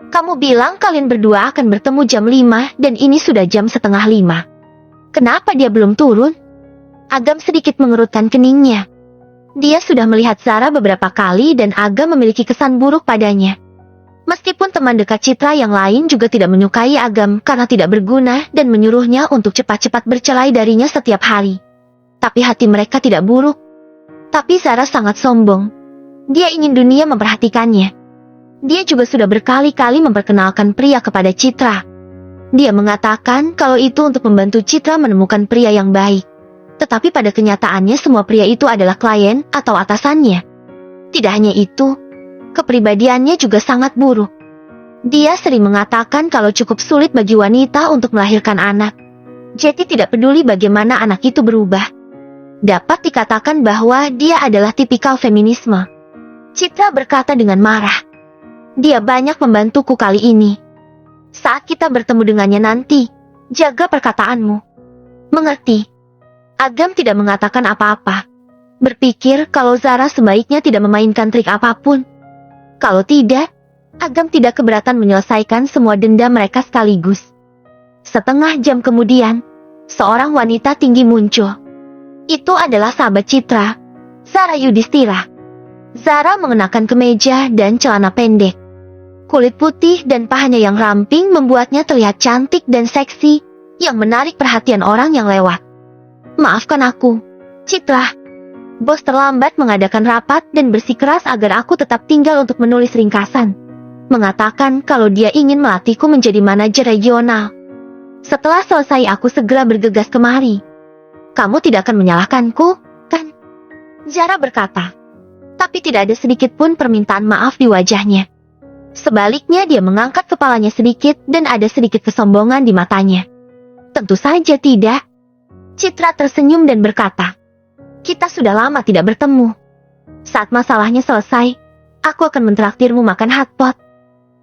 Kamu bilang kalian berdua akan bertemu jam 5 dan ini sudah jam setengah 5. Kenapa dia belum turun? Agam sedikit mengerutkan keningnya. Dia sudah melihat Zara beberapa kali dan Agam memiliki kesan buruk padanya. Meskipun teman dekat Citra yang lain juga tidak menyukai Agam karena tidak berguna dan menyuruhnya untuk cepat-cepat bercerai darinya setiap hari. Tapi hati mereka tidak buruk. Tapi Zara sangat sombong. Dia ingin dunia memperhatikannya. Dia juga sudah berkali-kali memperkenalkan pria kepada Citra. Dia mengatakan kalau itu untuk membantu Citra menemukan pria yang baik. Tetapi pada kenyataannya semua pria itu adalah klien atau atasannya. Tidak hanya itu, kepribadiannya juga sangat buruk. Dia sering mengatakan kalau cukup sulit bagi wanita untuk melahirkan anak. Jeti tidak peduli bagaimana anak itu berubah. Dapat dikatakan bahwa dia adalah tipikal feminisme. Citra berkata dengan marah. Dia banyak membantuku kali ini. Saat kita bertemu dengannya nanti, jaga perkataanmu. Mengerti? Agam tidak mengatakan apa-apa. Berpikir kalau Zara sebaiknya tidak memainkan trik apapun. Kalau tidak, Agam tidak keberatan menyelesaikan semua dendam mereka sekaligus. Setengah jam kemudian, seorang wanita tinggi muncul. Itu adalah sahabat Citra, Zara Yudhistira. Zara mengenakan kemeja dan celana pendek. Kulit putih dan pahanya yang ramping membuatnya terlihat cantik dan seksi, yang menarik perhatian orang yang lewat. Maafkan aku, Citra. Bos terlambat mengadakan rapat dan bersikeras agar aku tetap tinggal untuk menulis ringkasan. Mengatakan kalau dia ingin melatihku menjadi manajer regional. Setelah selesai aku segera bergegas kemari. Kamu tidak akan menyalahkanku, kan? Zara berkata. Tapi tidak ada sedikit pun permintaan maaf di wajahnya. Sebaliknya dia mengangkat kepalanya sedikit dan ada sedikit kesombongan di matanya. Tentu saja tidak. Citra tersenyum dan berkata, kita sudah lama tidak bertemu. Saat masalahnya selesai, aku akan mentraktirmu makan hotpot.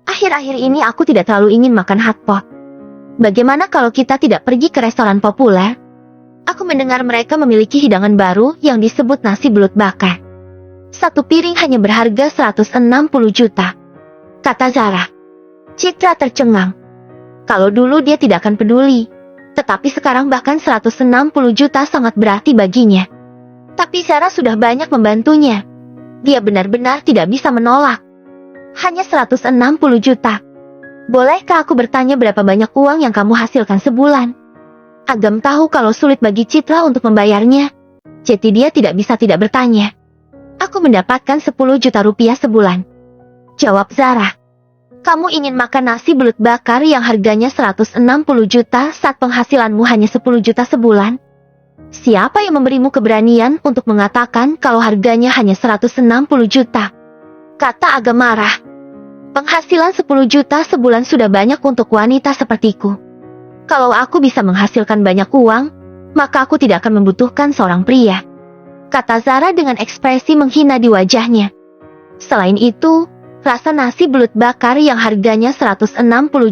Akhir-akhir ini aku tidak terlalu ingin makan hotpot. Bagaimana kalau kita tidak pergi ke restoran populer? Aku mendengar mereka memiliki hidangan baru yang disebut nasi belut bakar. Satu piring hanya berharga 160 juta. Kata Zara. Citra tercengang. Kalau dulu dia tidak akan peduli. Tetapi sekarang bahkan 160 juta sangat berarti baginya. Tapi Zara sudah banyak membantunya. Dia benar-benar tidak bisa menolak. Hanya 160 juta. Bolehkah aku bertanya berapa banyak uang yang kamu hasilkan sebulan? Agam tahu kalau sulit bagi Citra untuk membayarnya. Jadi dia tidak bisa tidak bertanya. Aku mendapatkan 10 juta rupiah sebulan. Jawab Zara. Kamu ingin makan nasi belut bakar yang harganya 160 juta saat penghasilanmu hanya 10 juta sebulan? Siapa yang memberimu keberanian untuk mengatakan kalau harganya hanya 160 juta? Kata Aga marah. Penghasilan 10 juta sebulan sudah banyak untuk wanita sepertiku. Kalau aku bisa menghasilkan banyak uang, maka aku tidak akan membutuhkan seorang pria. Kata Zara dengan ekspresi menghina di wajahnya. Selain itu, rasa nasi belut bakar yang harganya 160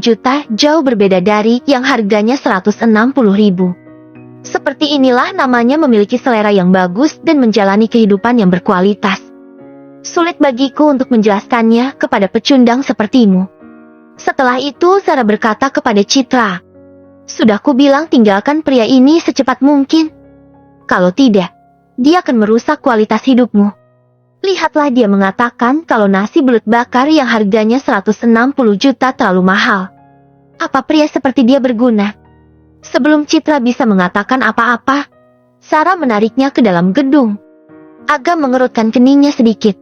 juta jauh berbeda dari yang harganya 160 ribu. Seperti inilah namanya memiliki selera yang bagus dan menjalani kehidupan yang berkualitas. Sulit bagiku untuk menjelaskannya kepada pecundang sepertimu. Setelah itu Zara berkata kepada Citra, "Sudah kubilang tinggalkan pria ini secepat mungkin. Kalau tidak, dia akan merusak kualitas hidupmu. Lihatlah dia mengatakan kalau nasi belut bakar yang harganya 160 juta terlalu mahal. Apa pria seperti dia berguna?" Sebelum Citra bisa mengatakan apa-apa, Sarah menariknya ke dalam gedung. Aga mengerutkan keningnya sedikit.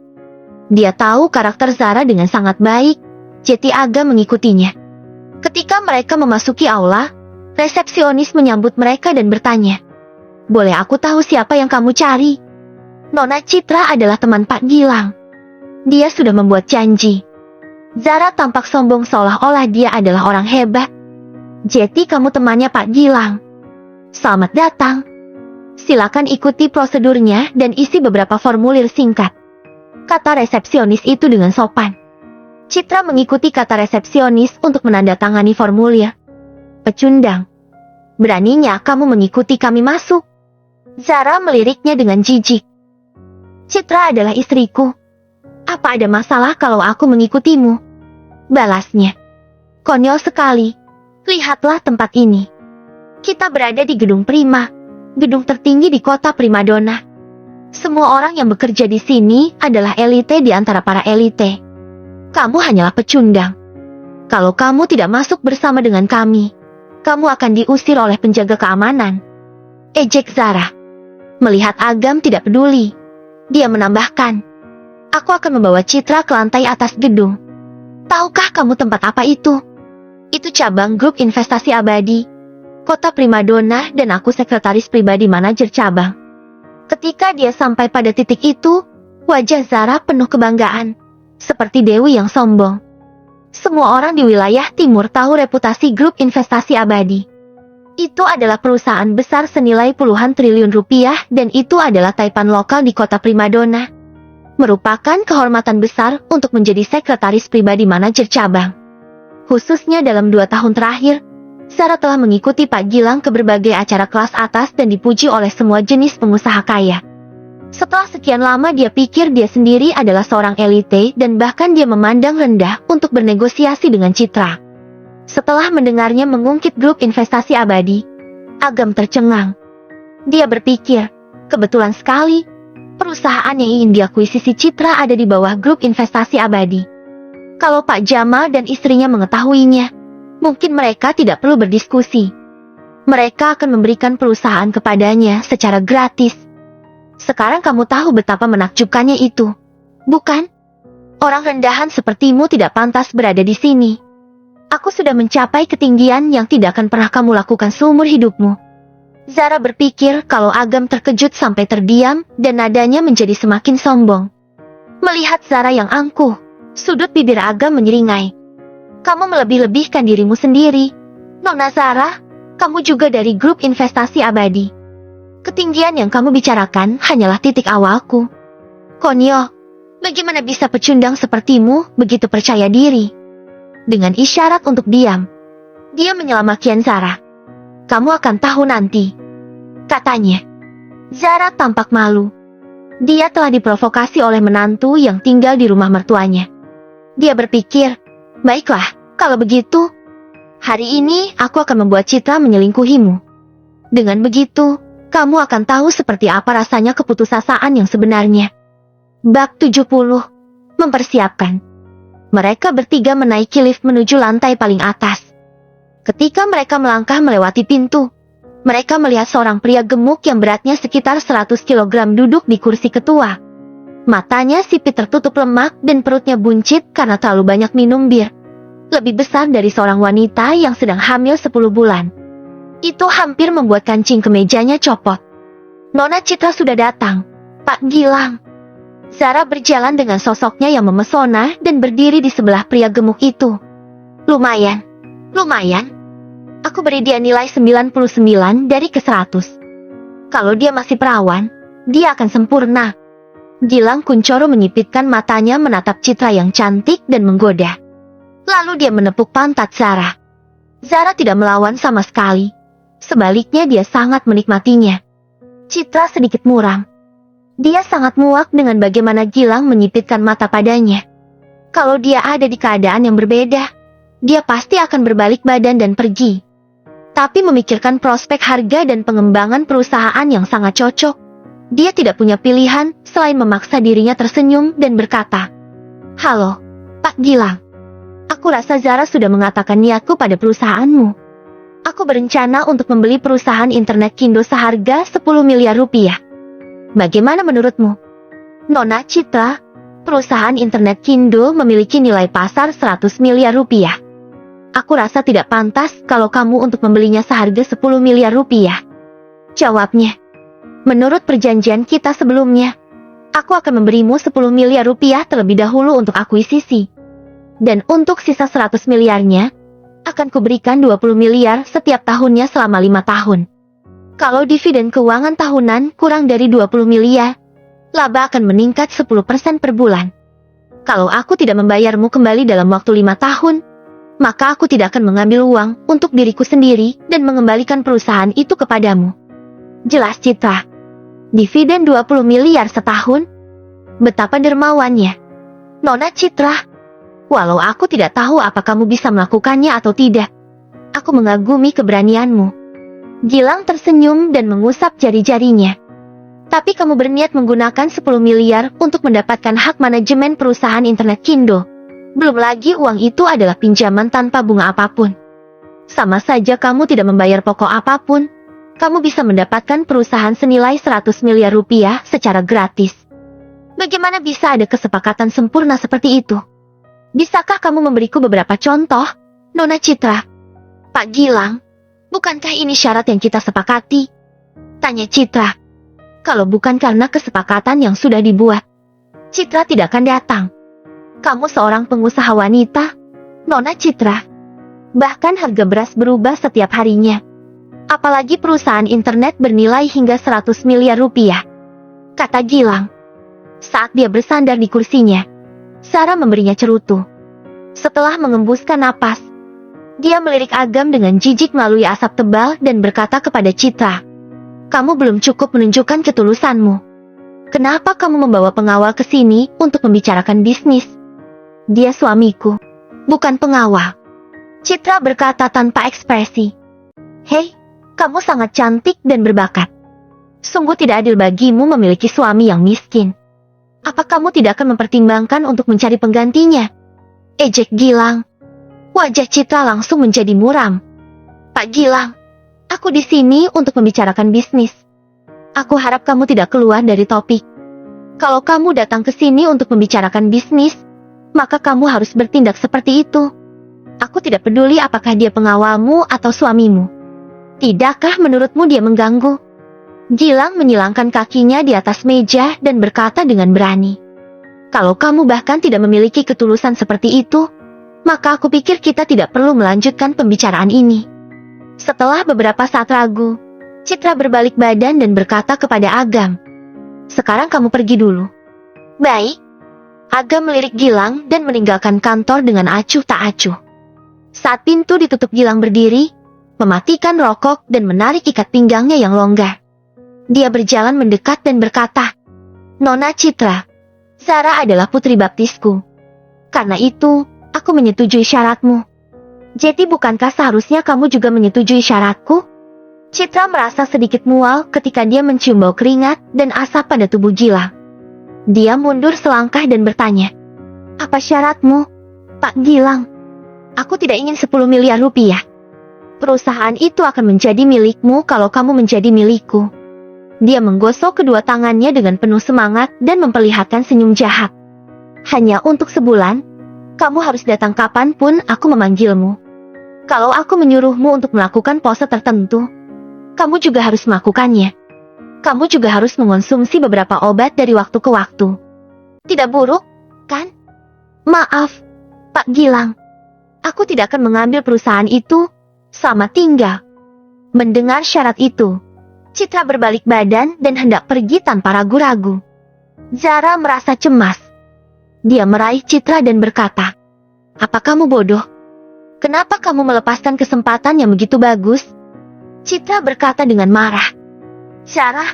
Dia tahu karakter Zara dengan sangat baik, jadi Aga mengikutinya. Ketika mereka memasuki aula, resepsionis menyambut mereka dan bertanya, "Boleh aku tahu siapa yang kamu cari?" Nona Citra adalah teman Pak Gilang. Dia sudah membuat janji. Zara tampak sombong seolah-olah dia adalah orang hebat. "Jadi kamu temannya Pak Gilang. Selamat datang. Silakan ikuti prosedurnya dan isi beberapa formulir singkat," kata resepsionis itu dengan sopan. Citra mengikuti kata resepsionis untuk menandatangani formulir. "Pecundang, beraninya kamu mengikuti kami masuk?" Zara meliriknya dengan jijik. "Citra adalah istriku. Apa ada masalah kalau aku mengikutimu?" balasnya. "Konyol sekali. Lihatlah tempat ini. Kita berada di gedung Prima, gedung tertinggi di kota primadona. Semua orang yang bekerja di sini adalah elite di antara para elite. Kamu hanyalah pecundang. Kalau kamu tidak masuk bersama dengan kami, kamu akan diusir oleh penjaga keamanan," ejek Zara. Melihat Agam tidak peduli, dia menambahkan, "Aku akan membawa Citra ke lantai atas gedung. Tahukah kamu tempat apa itu? Itu cabang grup investasi abadi, kota primadona, dan aku sekretaris pribadi manajer cabang." Ketika dia sampai pada titik itu, wajah Zara penuh kebanggaan, seperti dewi yang sombong. Semua orang di wilayah timur tahu reputasi grup investasi abadi. Itu adalah perusahaan besar senilai puluhan triliun rupiah dan itu adalah taipan lokal di kota primadona. Merupakan kehormatan besar untuk menjadi sekretaris pribadi manajer cabang. Khususnya dalam 2 tahun terakhir, Sarah telah mengikuti Pak Gilang ke berbagai acara kelas atas dan dipuji oleh semua jenis pengusaha kaya. Setelah sekian lama dia pikir dia sendiri adalah seorang elite dan bahkan dia memandang rendah untuk bernegosiasi dengan Citra. Setelah mendengarnya mengungkit grup investasi abadi, Agam tercengang. Dia berpikir, kebetulan sekali, perusahaan yang ingin diakuisisi Citra ada di bawah grup investasi abadi. Kalau Pak Jamal dan istrinya mengetahuinya, mungkin mereka tidak perlu berdiskusi. Mereka akan memberikan perusahaan kepadanya secara gratis. Sekarang kamu tahu betapa menakjubkannya itu, bukan? Orang rendahan sepertimu tidak pantas berada di sini. Aku sudah mencapai ketinggian yang tidak akan pernah kamu lakukan seumur hidupmu. Zara berpikir kalau Agam terkejut sampai terdiam dan nadanya menjadi semakin sombong. Melihat Zara yang angkuh, sudut bibir Agam menyeringai. Kamu melebih-lebihkan dirimu sendiri. Nona Zara, kamu juga dari grup investasi abadi. Ketinggian yang kamu bicarakan hanyalah titik awalku. Konyol, bagaimana bisa pecundang sepertimu begitu percaya diri? Dengan isyarat untuk diam, dia menyelamakian Zara. Kamu akan tahu nanti, katanya. Zara tampak malu. Dia telah diprovokasi oleh menantu yang tinggal di rumah mertuanya. Dia berpikir, baiklah, kalau begitu, hari ini aku akan membuat Citra menyelingkuhimu. Dengan begitu, kamu akan tahu seperti apa rasanya keputusasaan yang sebenarnya. Bab 70. Mempersiapkan. Mereka bertiga menaiki lift menuju lantai paling atas. Ketika mereka melangkah melewati pintu, mereka melihat seorang pria gemuk yang beratnya sekitar 100 kg duduk di kursi ketua. Matanya sipit tertutup lemak dan perutnya buncit karena terlalu banyak minum bir. lebih besar dari seorang wanita yang sedang hamil 10 bulan. Itu hampir membuat kancing kemejanya copot. Nona Citra sudah datang, Pak Gilang. Zara berjalan dengan sosoknya yang memesona dan berdiri di sebelah pria gemuk itu. Lumayan. Aku beri dia nilai 99 dari ke 100. Kalau dia masih perawan, dia akan sempurna. Gilang Kuncoro menyipitkan matanya menatap Citra yang cantik dan menggoda. Lalu dia menepuk pantat Zara. Zara tidak melawan sama sekali. Sebaliknya dia sangat menikmatinya. Citra sedikit muram. Dia sangat muak dengan bagaimana Gilang menyipitkan mata padanya. Kalau dia ada di keadaan yang berbeda, dia pasti akan berbalik badan dan pergi. Tapi memikirkan prospek harga dan pengembangan perusahaan yang sangat cocok, dia tidak punya pilihan selain memaksa dirinya tersenyum dan berkata, "Halo, Pak Gilang. Aku rasa Zara sudah mengatakan niatku pada perusahaanmu. Aku berencana untuk membeli perusahaan internet Kindo seharga 10 miliar rupiah. Bagaimana menurutmu?" Nona Citra, perusahaan internet Kindo memiliki nilai pasar 100 miliar rupiah. Aku rasa tidak pantas kalau kamu untuk membelinya seharga 10 miliar rupiah. Jawabnya, menurut perjanjian kita sebelumnya, aku akan memberimu 10 miliar rupiah terlebih dahulu untuk akuisisi. Dan untuk sisa 100 miliarnya, akan kuberikan 20 miliar setiap tahunnya selama 5 tahun. Kalau dividen keuangan tahunan kurang dari 20 miliar, laba akan meningkat 10% per bulan. Kalau aku tidak membayarmu kembali dalam waktu 5 tahun, maka aku tidak akan mengambil uang untuk diriku sendiri dan mengembalikan perusahaan itu kepadamu. Jelas Citra. Dividen 20 miliar setahun? Betapa dermawannya. Nona Citra. Walau aku tidak tahu apa kamu bisa melakukannya atau tidak, aku mengagumi keberanianmu. Gilang tersenyum dan mengusap jari-jarinya. Tapi kamu berniat menggunakan 10 miliar untuk mendapatkan hak manajemen perusahaan internet Kindo. Belum lagi uang itu adalah pinjaman tanpa bunga apapun. Sama saja kamu tidak membayar pokok apapun, kamu bisa mendapatkan perusahaan senilai 100 miliar rupiah secara gratis. Bagaimana bisa ada kesepakatan sempurna seperti itu? Bisakah kamu memberiku beberapa contoh, Nona Citra? Pak Gilang, bukankah ini syarat yang kita sepakati? Tanya Citra. Kalau bukan karena kesepakatan yang sudah dibuat, Citra tidak akan datang. Kamu seorang pengusaha wanita, Nona Citra. Bahkan harga beras berubah setiap harinya. Apalagi perusahaan internet bernilai hingga 100 miliar rupiah. Kata Gilang. Saat dia bersandar di kursinya, Zara memberinya cerutu. Setelah mengembuskan napas, dia melirik Agam dengan jijik melalui asap tebal dan berkata kepada Citra, "Kamu belum cukup menunjukkan ketulusanmu. Kenapa kamu membawa pengawal ke sini untuk membicarakan bisnis? Dia suamiku, bukan pengawal." Citra berkata tanpa ekspresi, "Hei, kamu sangat cantik dan berbakat. Sungguh tidak adil bagimu memiliki suami yang miskin. Apa kamu tidak akan mempertimbangkan untuk mencari penggantinya?" Ejek Gilang. Wajah Citra langsung menjadi muram. "Pak Gilang, aku di sini untuk membicarakan bisnis. Aku harap kamu tidak keluar dari topik. Kalau kamu datang ke sini untuk membicarakan bisnis, maka kamu harus bertindak seperti itu. Aku tidak peduli apakah dia pengawalmu atau suamimu. Tidakkah menurutmu dia mengganggu?" Gilang menyilangkan kakinya di atas meja dan berkata dengan berani, "Kalau kamu bahkan tidak memiliki ketulusan seperti itu, maka aku pikir kita tidak perlu melanjutkan pembicaraan ini." Setelah beberapa saat ragu, Citra berbalik badan dan berkata kepada Agam, "Sekarang kamu pergi dulu." "Baik." Agam melirik Gilang dan meninggalkan kantor dengan acuh tak acuh. Saat pintu ditutup, Gilang berdiri, mematikan rokok dan menarik ikat pinggangnya yang longgar. Dia berjalan mendekat dan berkata, "Nona Citra, Zara adalah putri baptisku. Karena itu, aku menyetujui syaratmu. Jadi bukankah seharusnya kamu juga menyetujui syaratku?" Citra merasa sedikit mual ketika dia mencium bau keringat dan asap pada tubuh Gilang. Dia mundur selangkah dan bertanya, "Apa syaratmu, Pak Gilang?" "Aku tidak ingin 10 miliar rupiah. Perusahaan itu akan menjadi milikmu kalau kamu menjadi milikku." Dia menggosok kedua tangannya dengan penuh semangat dan memperlihatkan senyum jahat. "Hanya untuk sebulan, Kamu harus datang kapanpun aku memanggilmu. Kalau aku menyuruhmu untuk melakukan pose tertentu, kamu juga harus melakukannya. Kamu juga harus mengonsumsi beberapa obat dari waktu ke waktu. Tidak buruk, kan? Maaf, Pak Gilang. Aku tidak akan mengambil perusahaan itu selama tinggal. Mendengar syarat itu, Citra berbalik badan dan hendak pergi tanpa ragu-ragu. Zara merasa cemas. Dia meraih Citra dan berkata, "Apa kamu bodoh? Kenapa kamu melepaskan kesempatan yang begitu bagus?" Citra berkata dengan marah. "Zara,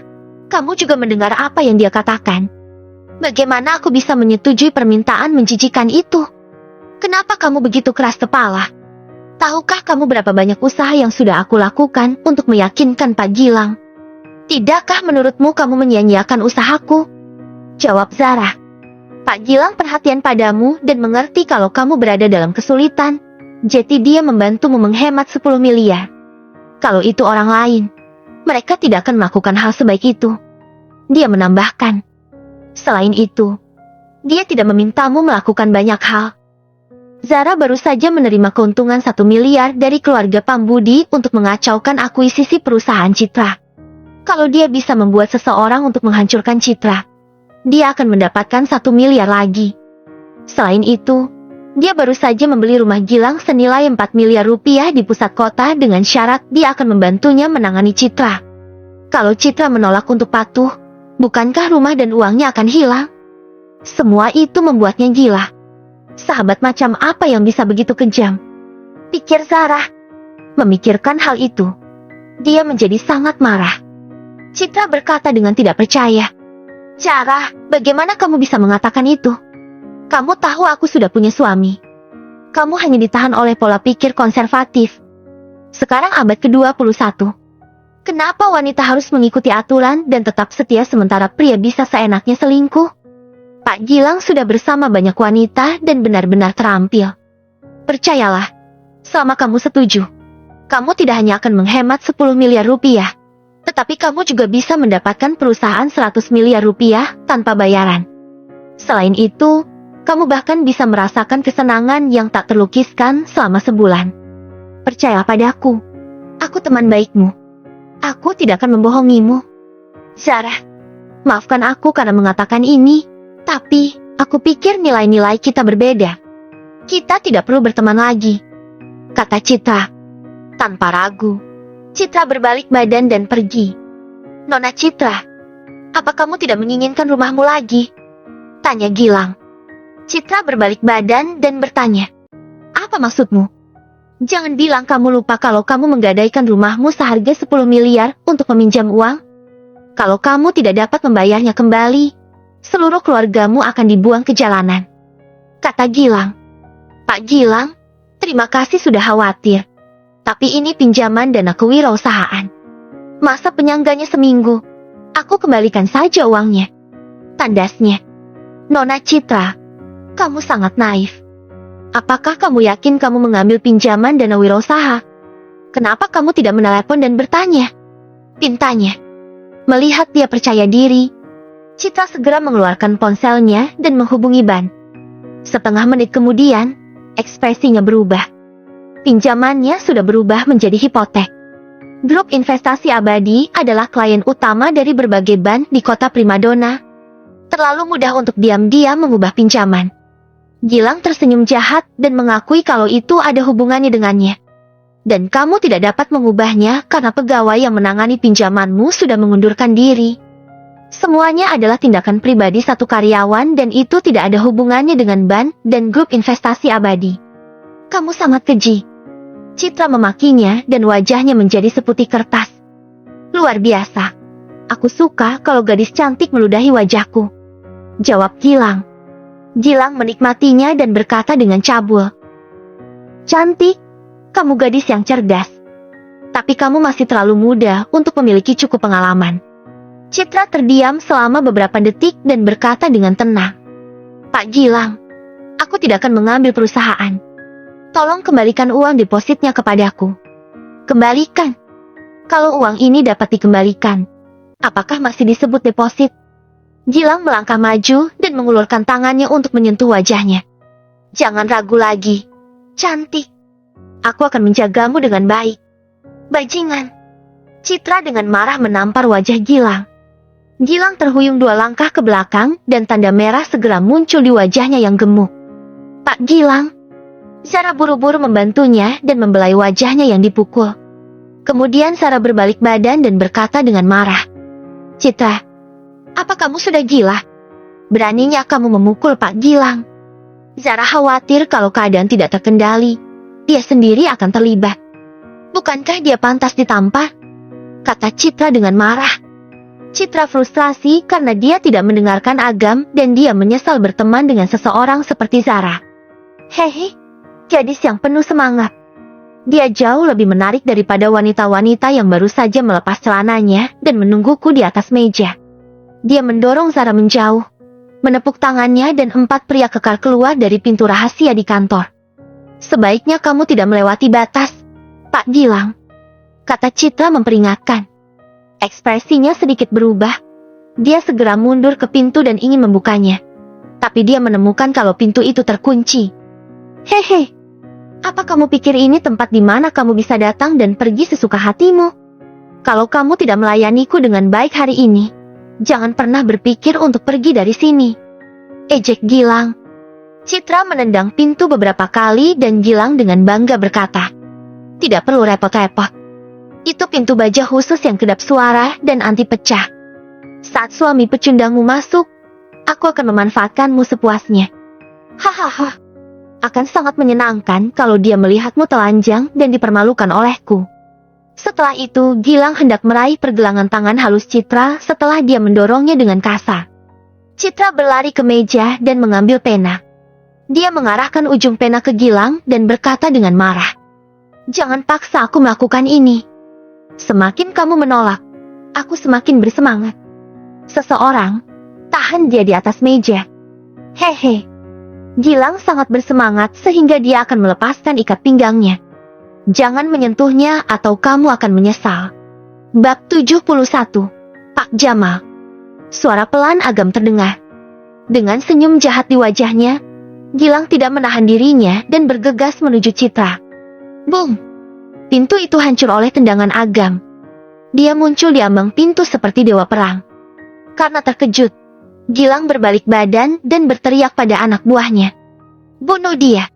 kamu juga mendengar apa yang dia katakan. Bagaimana aku bisa menyetujui permintaan menjijikan itu? Kenapa kamu begitu keras kepala? Tahukah kamu berapa banyak usaha yang sudah aku lakukan untuk meyakinkan Pak Gilang? Tidakkah menurutmu kamu menyia-nyiakan usahaku?" Jawab Zara. "Pak Gilang perhatian padamu dan mengerti kalau kamu berada dalam kesulitan. Jadi dia membantumu menghemat 10 miliar. Kalau itu orang lain, mereka tidak akan melakukan hal sebaik itu." Dia menambahkan, "Selain itu, dia tidak memintamu melakukan banyak hal." Zara baru saja menerima keuntungan 1 miliar dari keluarga Pambudi untuk mengacaukan akuisisi perusahaan Citra. Kalau dia bisa membuat seseorang untuk menghancurkan Citra, dia akan mendapatkan 1 miliar lagi. Selain itu, dia baru saja membeli rumah Gilang senilai 4 miliar rupiah di pusat kota dengan syarat dia akan membantunya menangani Citra. Kalau Citra menolak untuk patuh, bukankah rumah dan uangnya akan hilang? Semua itu membuatnya gila. Sahabat macam apa yang bisa begitu kejam? Pikir Zara. Memikirkan hal itu, dia menjadi sangat marah. Citra berkata dengan tidak percaya, "Zara, bagaimana kamu bisa mengatakan itu? Kamu tahu aku sudah punya suami. Kamu hanya ditahan oleh pola pikir konservatif. Sekarang abad ke-21. Kenapa wanita harus mengikuti aturan dan tetap setia sementara pria bisa seenaknya selingkuh? Pak Gilang sudah bersama banyak wanita dan benar-benar terampil. Percayalah, selama kamu setuju, kamu tidak hanya akan menghemat 10 miliar rupiah, tetapi kamu juga bisa mendapatkan perusahaan 100 miliar rupiah tanpa bayaran. Selain itu, kamu bahkan bisa merasakan kesenangan yang tak terlukiskan selama sebulan. Percayalah padaku, aku teman baikmu. Aku tidak akan membohongimu." "Zara, maafkan aku karena mengatakan ini. Tapi, aku pikir nilai-nilai kita berbeda. Kita tidak perlu berteman lagi," kata Citra. Tanpa ragu, Citra berbalik badan dan pergi. "Nona Citra, apa kamu tidak menginginkan rumahmu lagi?" tanya Gilang. Citra berbalik badan dan bertanya, "Apa maksudmu? Jangan bilang kamu lupa kalau kamu menggadaikan rumahmu seharga 10 miliar untuk meminjam uang. Kalau kamu tidak dapat membayarnya kembali, seluruh keluargamu akan dibuang ke jalanan," kata Gilang. "Pak Gilang, terima kasih sudah khawatir. Tapi ini pinjaman dana kewirausahaan. Masa penyangganya seminggu, aku kembalikan saja uangnya," tandasnya. "Nona Citra, kamu sangat naif. Apakah kamu yakin kamu mengambil pinjaman dana wirausaha? Kenapa kamu tidak menelepon dan bertanya?" pintanya. Melihat dia percaya diri, Citra segera mengeluarkan ponselnya dan menghubungi Ban. Setengah menit kemudian, ekspresinya berubah. Pinjamannya sudah berubah menjadi hipotek. Grup Investasi Abadi adalah klien utama dari berbagai bank di kota primadona. Terlalu mudah untuk diam-diam mengubah pinjaman. Gilang tersenyum jahat dan mengakui kalau itu ada hubungannya dengannya. Dan kamu tidak dapat mengubahnya karena pegawai yang menangani pinjamanmu sudah mengundurkan diri. Semuanya adalah tindakan pribadi satu karyawan dan itu tidak ada hubungannya dengan Ban dan Grup Investasi Abadi. Kamu sangat keji. Citra memakinya dan wajahnya menjadi seputih kertas. Luar biasa. Aku suka kalau gadis cantik meludahi wajahku, jawab Gilang. Gilang menikmatinya dan berkata dengan cabul, "Cantik, kamu gadis yang cerdas. Tapi kamu masih terlalu muda untuk memiliki cukup pengalaman." Citra terdiam selama beberapa detik dan berkata dengan tenang, "Pak Gilang, aku tidak akan mengambil perusahaan. Tolong kembalikan uang depositnya kepadaku." "Kembalikan? Kalau uang ini dapat dikembalikan, apakah masih disebut deposit?" Gilang melangkah maju dan mengulurkan tangannya untuk menyentuh wajahnya. Jangan ragu lagi. Cantik. Aku akan menjagamu dengan baik. Bajingan. Citra dengan marah menampar wajah Gilang. Gilang terhuyung 2 langkah ke belakang dan tanda merah segera muncul di wajahnya yang gemuk. Pak Gilang. Zara buru-buru membantunya dan membelai wajahnya yang dipukul. Kemudian Zara berbalik badan dan berkata dengan marah. Citra, apa kamu sudah gila? Beraninya kamu memukul Pak Gilang. Zara khawatir kalau keadaan tidak terkendali, dia sendiri akan terlibat. Bukankah dia pantas ditampar? Kata Citra dengan marah. Citra frustrasi karena dia tidak mendengarkan Agam dan dia menyesal berteman dengan seseorang seperti Zara. Hehe, gadis yang penuh semangat. Dia jauh lebih menarik daripada wanita-wanita yang baru saja melepas celananya dan menungguku di atas meja. Dia mendorong Zara menjauh, menepuk tangannya dan 4 pria kekar keluar dari pintu rahasia di kantor. Sebaiknya kamu tidak melewati batas, Pak Gilang, kata Citra memperingatkan. Ekspresinya sedikit berubah. Dia segera mundur ke pintu dan ingin membukanya. Tapi dia menemukan kalau pintu itu terkunci. Hehe, apa kamu pikir ini tempat di mana kamu bisa datang dan pergi sesuka hatimu? Kalau kamu tidak melayaniku dengan baik hari ini, jangan pernah berpikir untuk pergi dari sini. Ejek Gilang. Citra menendang pintu beberapa kali dan Gilang dengan bangga berkata, tidak perlu repot-repot. Itu pintu baja khusus yang kedap suara dan anti pecah. Saat suami pecundangmu masuk, aku akan memanfaatkanmu sepuasnya. Hahaha. Akan sangat menyenangkan kalau dia melihatmu telanjang dan dipermalukan olehku. Setelah itu, Gilang hendak meraih pergelangan tangan halus Citra setelah dia mendorongnya dengan kasar. Citra berlari ke meja dan mengambil pena. Dia mengarahkan ujung pena ke Gilang dan berkata dengan marah. Jangan paksa aku melakukan ini. Semakin kamu menolak, aku semakin bersemangat. Seseorang, tahan dia di atas meja. Hehe. Gilang sangat bersemangat sehingga dia akan melepaskan ikat pinggangnya. Jangan menyentuhnya atau kamu akan menyesal. Bab 71. Pak Jamal. Suara pelan Agam terdengar. Dengan senyum jahat di wajahnya, Gilang tidak menahan dirinya dan bergegas menuju Citra. Boom! Pintu itu hancur oleh tendangan Agam. Dia muncul di ambang pintu seperti dewa perang. Karena terkejut, Gilang berbalik badan dan berteriak pada anak buahnya. Bunuh dia!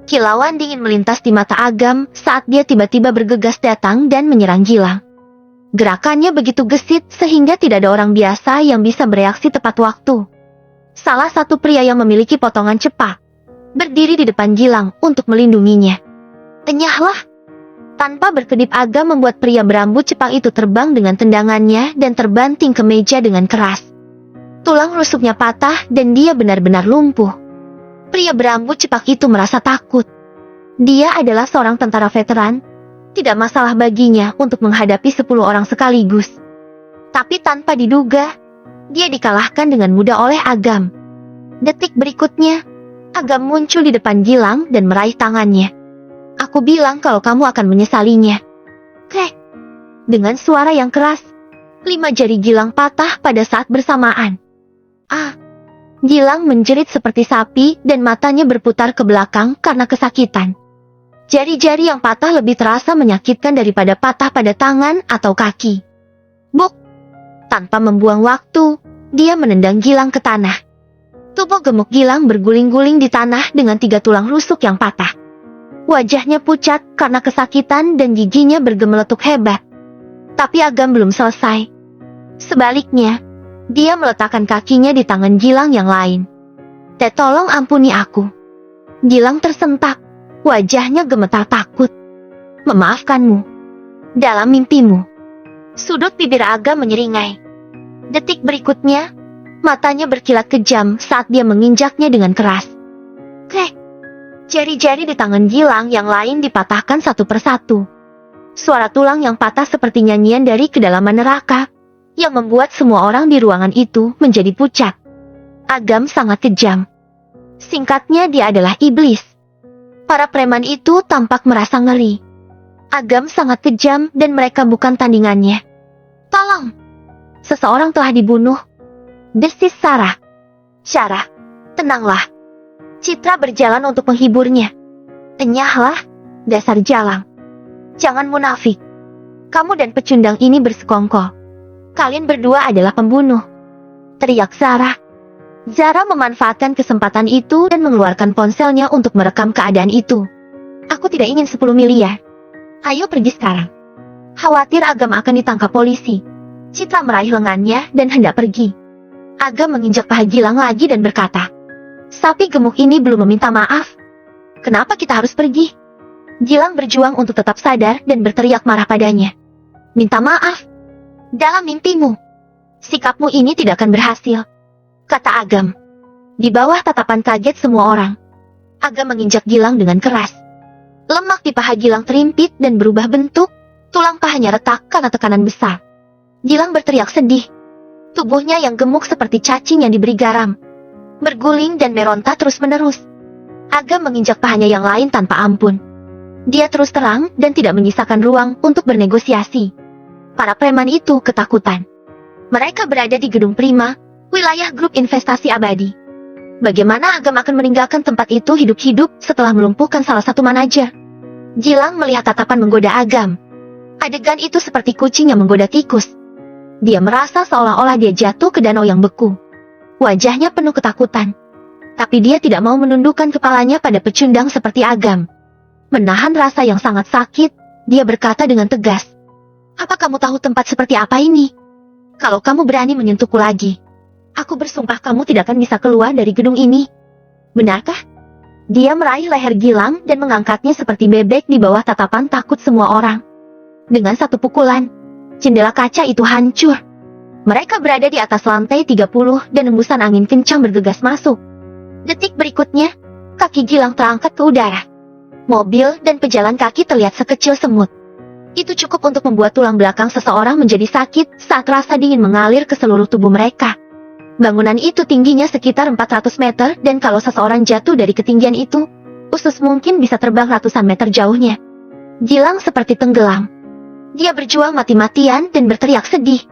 Kilauan dingin melintas di mata Agam saat dia tiba-tiba bergegas datang dan menyerang Gilang. Gerakannya begitu gesit sehingga tidak ada orang biasa yang bisa bereaksi tepat waktu. Salah satu pria yang memiliki potongan cepat berdiri di depan Gilang untuk melindunginya. Enyahlah! Tanpa berkedip Agam membuat pria berambut cepak itu terbang dengan tendangannya dan terbanting ke meja dengan keras. Tulang rusuknya patah dan dia benar-benar lumpuh. Pria berambut cepak itu merasa takut. Dia adalah seorang tentara veteran. Tidak masalah baginya untuk menghadapi 10 orang sekaligus. Tapi tanpa diduga, dia dikalahkan dengan mudah oleh Agam. Detik berikutnya, Agam muncul di depan Gilang dan meraih tangannya. Aku bilang kalau kamu akan menyesalinya. Krek! Dengan suara yang keras, 5 jari Gilang patah pada saat bersamaan. Ah! Gilang menjerit seperti sapi dan matanya berputar ke belakang karena kesakitan. Jari-jari yang patah lebih terasa menyakitkan daripada patah pada tangan atau kaki. Buk! Tanpa membuang waktu, dia menendang Gilang ke tanah. Tubuh gemuk Gilang berguling-guling di tanah dengan 3 tulang rusuk yang patah. Wajahnya pucat karena kesakitan dan giginya bergemeletuk hebat. Tapi Agam belum selesai. Sebaliknya, dia meletakkan kakinya di tangan Gilang yang lain. Tolong ampuni aku. Gilang tersentak. Wajahnya gemetar takut. Memaafkanmu. Dalam mimpimu. Sudut bibir Agam menyeringai. Detik berikutnya, matanya berkilat kejam saat dia menginjaknya dengan keras. Krek! Jari-jari di tangan Gilang yang lain dipatahkan satu persatu. Suara tulang yang patah seperti nyanyian dari kedalaman neraka, yang membuat semua orang di ruangan itu menjadi pucat. Agam sangat kejam. Singkatnya dia adalah iblis. Para preman itu tampak merasa ngeri. Agam sangat kejam dan mereka bukan tandingannya. Tolong! Seseorang telah dibunuh. Desis Sarah. Syarah, tenanglah. Citra berjalan untuk menghiburnya. Enyahlah, dasar jalang. Jangan munafik. Kamu dan pecundang ini bersekongkol. Kalian berdua adalah pembunuh, teriak Zara. Zara memanfaatkan kesempatan itu dan mengeluarkan ponselnya untuk merekam keadaan itu. Aku tidak ingin 10 miliar. Ayo pergi sekarang. Khawatir Agam akan ditangkap polisi. Citra meraih lengannya dan hendak pergi. Agam menginjak paha Gilang lagi dan berkata, sapi gemuk ini belum meminta maaf. Kenapa kita harus pergi? Gilang berjuang untuk tetap sadar dan berteriak marah padanya. Minta maaf? Dalam mimpimu. Sikapmu ini tidak akan berhasil, kata Agam. Di bawah tatapan kaget semua orang, Agam menginjak Gilang dengan keras. Lemak di paha Gilang terimpit dan berubah bentuk, tulang pahanya retak karena tekanan besar. Gilang berteriak sedih. Tubuhnya yang gemuk seperti cacing yang diberi garam, berguling dan meronta terus-menerus. Agam menginjak pahanya yang lain tanpa ampun. Dia terus terang dan tidak menyisakan ruang untuk bernegosiasi. Para preman itu ketakutan. Mereka berada di Gedung Prima, wilayah grup investasi abadi. Bagaimana Agam akan meninggalkan tempat itu hidup-hidup setelah melumpuhkan salah satu manajer? Gilang melihat tatapan menggoda Agam. Adegan itu seperti kucing yang menggoda tikus. Dia merasa seolah-olah dia jatuh ke danau yang beku. Wajahnya penuh ketakutan. Tapi dia tidak mau menundukkan kepalanya pada pecundang seperti Agam. Menahan rasa yang sangat sakit, dia berkata dengan tegas. Apa kamu tahu tempat seperti apa ini? Kalau kamu berani menyentuhku lagi, aku bersumpah kamu tidak akan bisa keluar dari gedung ini. Benarkah? Dia meraih leher Gilang dan mengangkatnya seperti bebek di bawah tatapan takut semua orang. Dengan satu pukulan, jendela kaca itu hancur. Mereka berada di atas lantai 30 dan hembusan angin kencang bergegas masuk. Detik berikutnya, kaki Gilang terangkat ke udara. Mobil dan pejalan kaki terlihat sekecil semut. Itu cukup untuk membuat tulang belakang seseorang menjadi sakit saat rasa dingin mengalir ke seluruh tubuh mereka. Bangunan itu tingginya sekitar 400 meter dan kalau seseorang jatuh dari ketinggian itu, usus mungkin bisa terbang ratusan meter jauhnya. Gilang seperti tenggelam. Dia berjuang mati-matian dan berteriak sedih.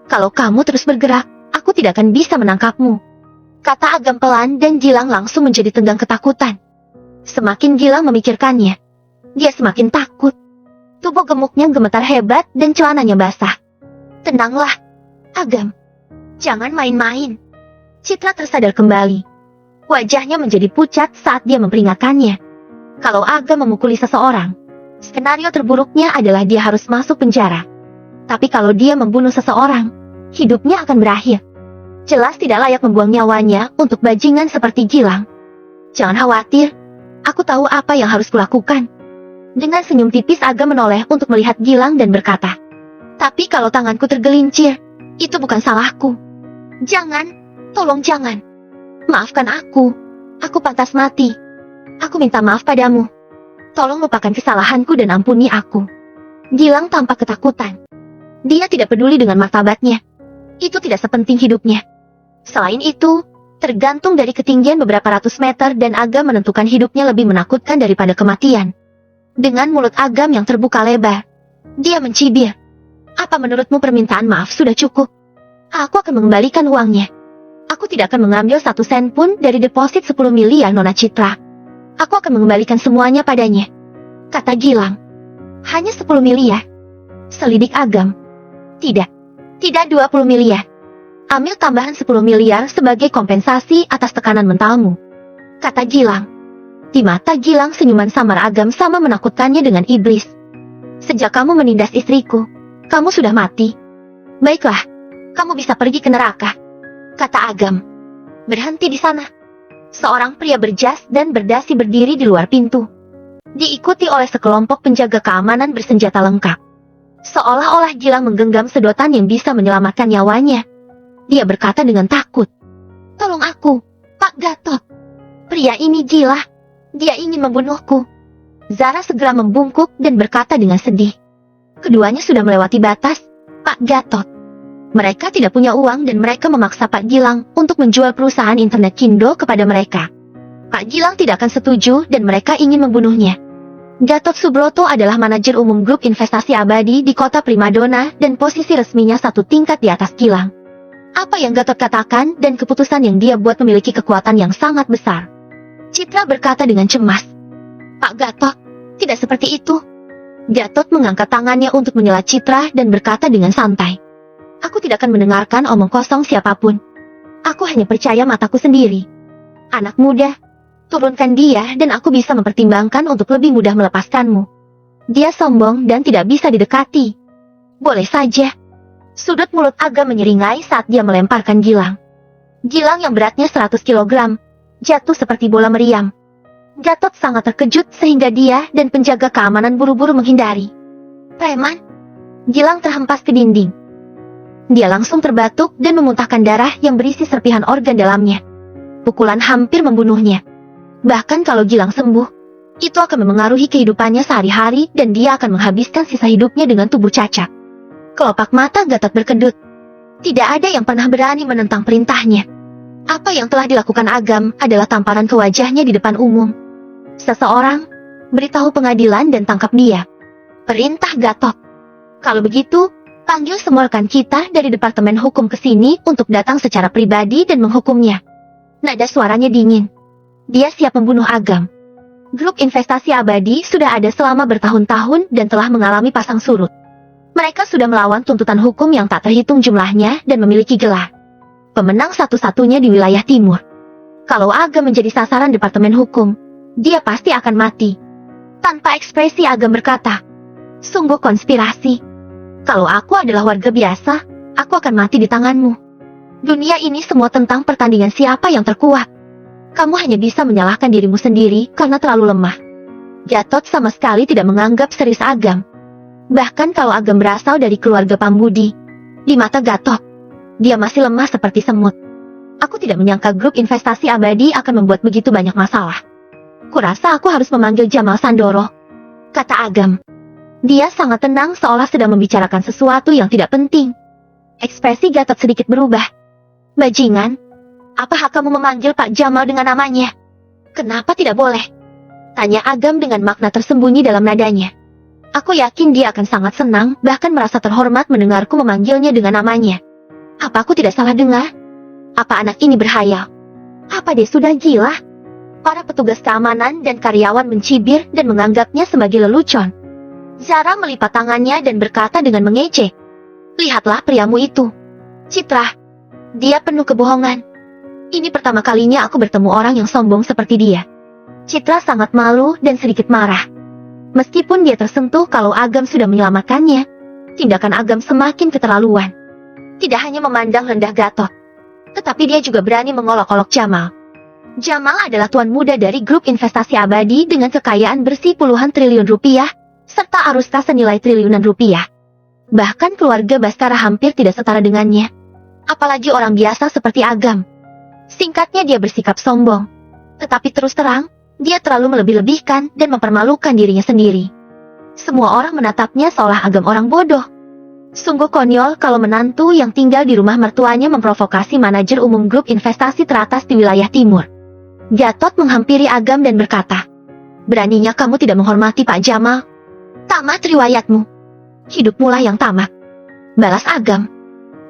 Kalau kamu terus bergerak, aku tidak akan bisa menangkapmu, kata Agam pelan dan Gilang langsung menjadi tenggang ketakutan. Semakin Gilang memikirkannya, dia semakin takut. Tubuh gemuknya gemetar hebat dan celananya basah. Tenanglah, Agam. Jangan main-main. Citra tersadar kembali. Wajahnya menjadi pucat saat dia memperingatkannya. Kalau Agam memukuli seseorang, skenario terburuknya adalah dia harus masuk penjara. Tapi kalau dia membunuh seseorang, hidupnya akan berakhir. Jelas tidak layak membuang nyawanya untuk bajingan seperti Gilang. Jangan khawatir, aku tahu apa yang harus kulakukan. Dengan senyum tipis Agam menoleh untuk melihat Gilang dan berkata, tapi kalau tanganku tergelincir, itu bukan salahku. Jangan, tolong jangan. Maafkan aku pantas mati. Aku minta maaf padamu. Tolong lupakan kesalahanku dan ampuni aku. Gilang tampak ketakutan. Dia tidak peduli dengan martabatnya. Itu tidak sepenting hidupnya. Selain itu, tergantung dari ketinggian beberapa ratus meter dan Agam menentukan hidupnya lebih menakutkan daripada kematian. Dengan mulut Agam yang terbuka lebar, dia mencibir. Apa menurutmu permintaan maaf sudah cukup? Aku akan mengembalikan uangnya. Aku tidak akan mengambil 1 sen pun dari deposit 10 miliar Nona Citra. Aku akan mengembalikan semuanya padanya, kata Gilang. Hanya 10 miliar? Selidik Agam. Tidak 20 miliar. Ambil tambahan 10 miliar sebagai kompensasi atas tekanan mentalmu, kata Gilang. Di mata Gilang senyuman samar Agam sama menakutkannya dengan iblis. Sejak kamu menindas istriku, kamu sudah mati. Baiklah, kamu bisa pergi ke neraka, kata Agam. Berhenti di sana. Seorang pria berjas dan berdasi berdiri di luar pintu, diikuti oleh sekelompok penjaga keamanan bersenjata lengkap. Seolah-olah Gilang menggenggam sedotan yang bisa menyelamatkan nyawanya. Dia berkata dengan takut, tolong aku, Pak Gatot. Pria ini gila. Dia ingin membunuhku. Zara segera membungkuk dan berkata dengan sedih, keduanya sudah melewati batas, Pak Gatot. Mereka tidak punya uang dan mereka memaksa Pak Gilang untuk menjual perusahaan internet Kindo kepada mereka. Pak Gilang tidak akan setuju dan mereka ingin membunuhnya. Gatot Subroto adalah manajer umum grup investasi abadi di kota Primadona dan posisi resminya 1 tingkat di atas Gilang. Apa yang Gatot katakan dan keputusan yang dia buat memiliki kekuatan yang sangat besar. Citra berkata dengan cemas. Pak Gatot, tidak seperti itu. Gatot mengangkat tangannya untuk menyela Citra dan berkata dengan santai. Aku tidak akan mendengarkan omong kosong siapapun. Aku hanya percaya mataku sendiri. Anak muda, turunkan dia dan aku bisa mempertimbangkan untuk lebih mudah melepaskanmu. Dia sombong dan tidak bisa didekati. Boleh saja. Sudut mulut Agam menyeringai saat dia melemparkan Gilang. Gilang yang beratnya 100 kg, jatuh seperti bola meriam. Gatot sangat terkejut sehingga dia dan penjaga keamanan buru-buru menghindari. Preman. Gilang terhempas ke dinding. Dia langsung terbatuk dan memuntahkan darah yang berisi serpihan organ dalamnya. Pukulan hampir membunuhnya. Bahkan kalau Gilang sembuh, itu akan memengaruhi kehidupannya sehari-hari dan dia akan menghabiskan sisa hidupnya dengan tubuh cacat. Kelopak mata Gatot berkedut. Tidak ada yang pernah berani menentang perintahnya. Apa yang telah dilakukan Agam adalah tamparan ke wajahnya di depan umum. Seseorang, beritahu pengadilan dan tangkap dia. Perintah Gatot. Kalau begitu, panggil semua rekan kita dari Departemen Hukum ke sini untuk datang secara pribadi dan menghukumnya. Nada suaranya dingin. Dia siap membunuh Agam. Grup investasi abadi sudah ada selama bertahun-tahun dan telah mengalami pasang surut. Mereka sudah melawan tuntutan hukum yang tak terhitung jumlahnya dan memiliki gelar pemenang satu-satunya di wilayah timur. Kalau Agam menjadi sasaran Departemen Hukum, dia pasti akan mati. Tanpa ekspresi Agam berkata, sungguh konspirasi. Kalau aku adalah warga biasa, aku akan mati di tanganmu. Dunia ini semua tentang pertandingan siapa yang terkuat. Kamu hanya bisa menyalahkan dirimu sendiri karena terlalu lemah. Gatot sama sekali tidak menganggap serius Agam. Bahkan kalau Agam berasal dari keluarga Pambudi, di mata Gatot, dia masih lemah seperti semut. Aku tidak menyangka grup investasi abadi akan membuat begitu banyak masalah. Kurasa aku harus memanggil Jamal Sandoro, kata Agam. Dia sangat tenang seolah sedang membicarakan sesuatu yang tidak penting. Ekspresi Gatot sedikit berubah. Bajingan, apa hak kamu memanggil Pak Jamal dengan namanya? Kenapa tidak boleh? Tanya Agam dengan makna tersembunyi dalam nadanya. Aku yakin dia akan sangat senang, bahkan merasa terhormat mendengarku memanggilnya dengan namanya. Apa aku tidak salah dengar? Apa anak ini berhayal? Apa dia sudah gila? Para petugas keamanan dan karyawan mencibir dan menganggapnya sebagai lelucon. Zara melipat tangannya dan berkata dengan mengejek. Lihatlah priamu itu. Citra. Dia penuh kebohongan. Ini pertama kalinya aku bertemu orang yang sombong seperti dia. Citra sangat malu dan sedikit marah. Meskipun dia tersentuh kalau Agam sudah menyelamatkannya, tindakan Agam semakin keterlaluan. Tidak hanya memandang rendah Gatot, tetapi dia juga berani mengolok-olok Jamal. Jamal adalah tuan muda dari grup investasi abadi dengan kekayaan bersih puluhan triliun rupiah, serta arus kas senilai triliunan rupiah. Bahkan keluarga Baskara hampir tidak setara dengannya. Apalagi orang biasa seperti Agam. Singkatnya dia bersikap sombong. Tetapi terus terang, dia terlalu melebih-lebihkan dan mempermalukan dirinya sendiri. Semua orang menatapnya seolah Agam orang bodoh. Sungguh konyol kalau menantu yang tinggal di rumah mertuanya memprovokasi manajer umum grup investasi teratas di wilayah timur. Gatot menghampiri Agam dan berkata, beraninya kamu tidak menghormati Pak Jamal? Tamat riwayatmu. Hidupmu lah yang tamat. Balas Agam.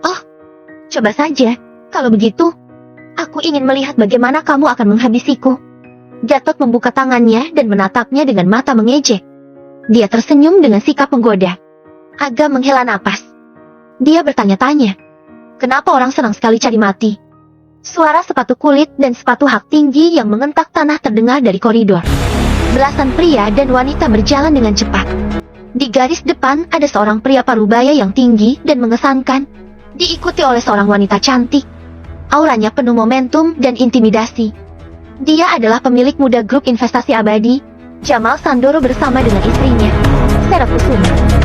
Oh, coba saja. Kalau begitu, aku ingin melihat bagaimana kamu akan menghabisiku. Gatot membuka tangannya dan menatapnya dengan mata mengejek. Dia tersenyum dengan sikap menggoda. Agam menghela napas. Dia bertanya-tanya, kenapa orang senang sekali cari mati? Suara sepatu kulit dan sepatu hak tinggi yang mengentak tanah terdengar dari koridor. Belasan pria dan wanita berjalan dengan cepat. Di garis depan ada seorang pria parubaya yang tinggi dan mengesankan, diikuti oleh seorang wanita cantik. Auranya penuh momentum dan intimidasi. Dia adalah pemilik muda grup investasi abadi, Jamal Sandoro bersama dengan istrinya, Sera Kusuma.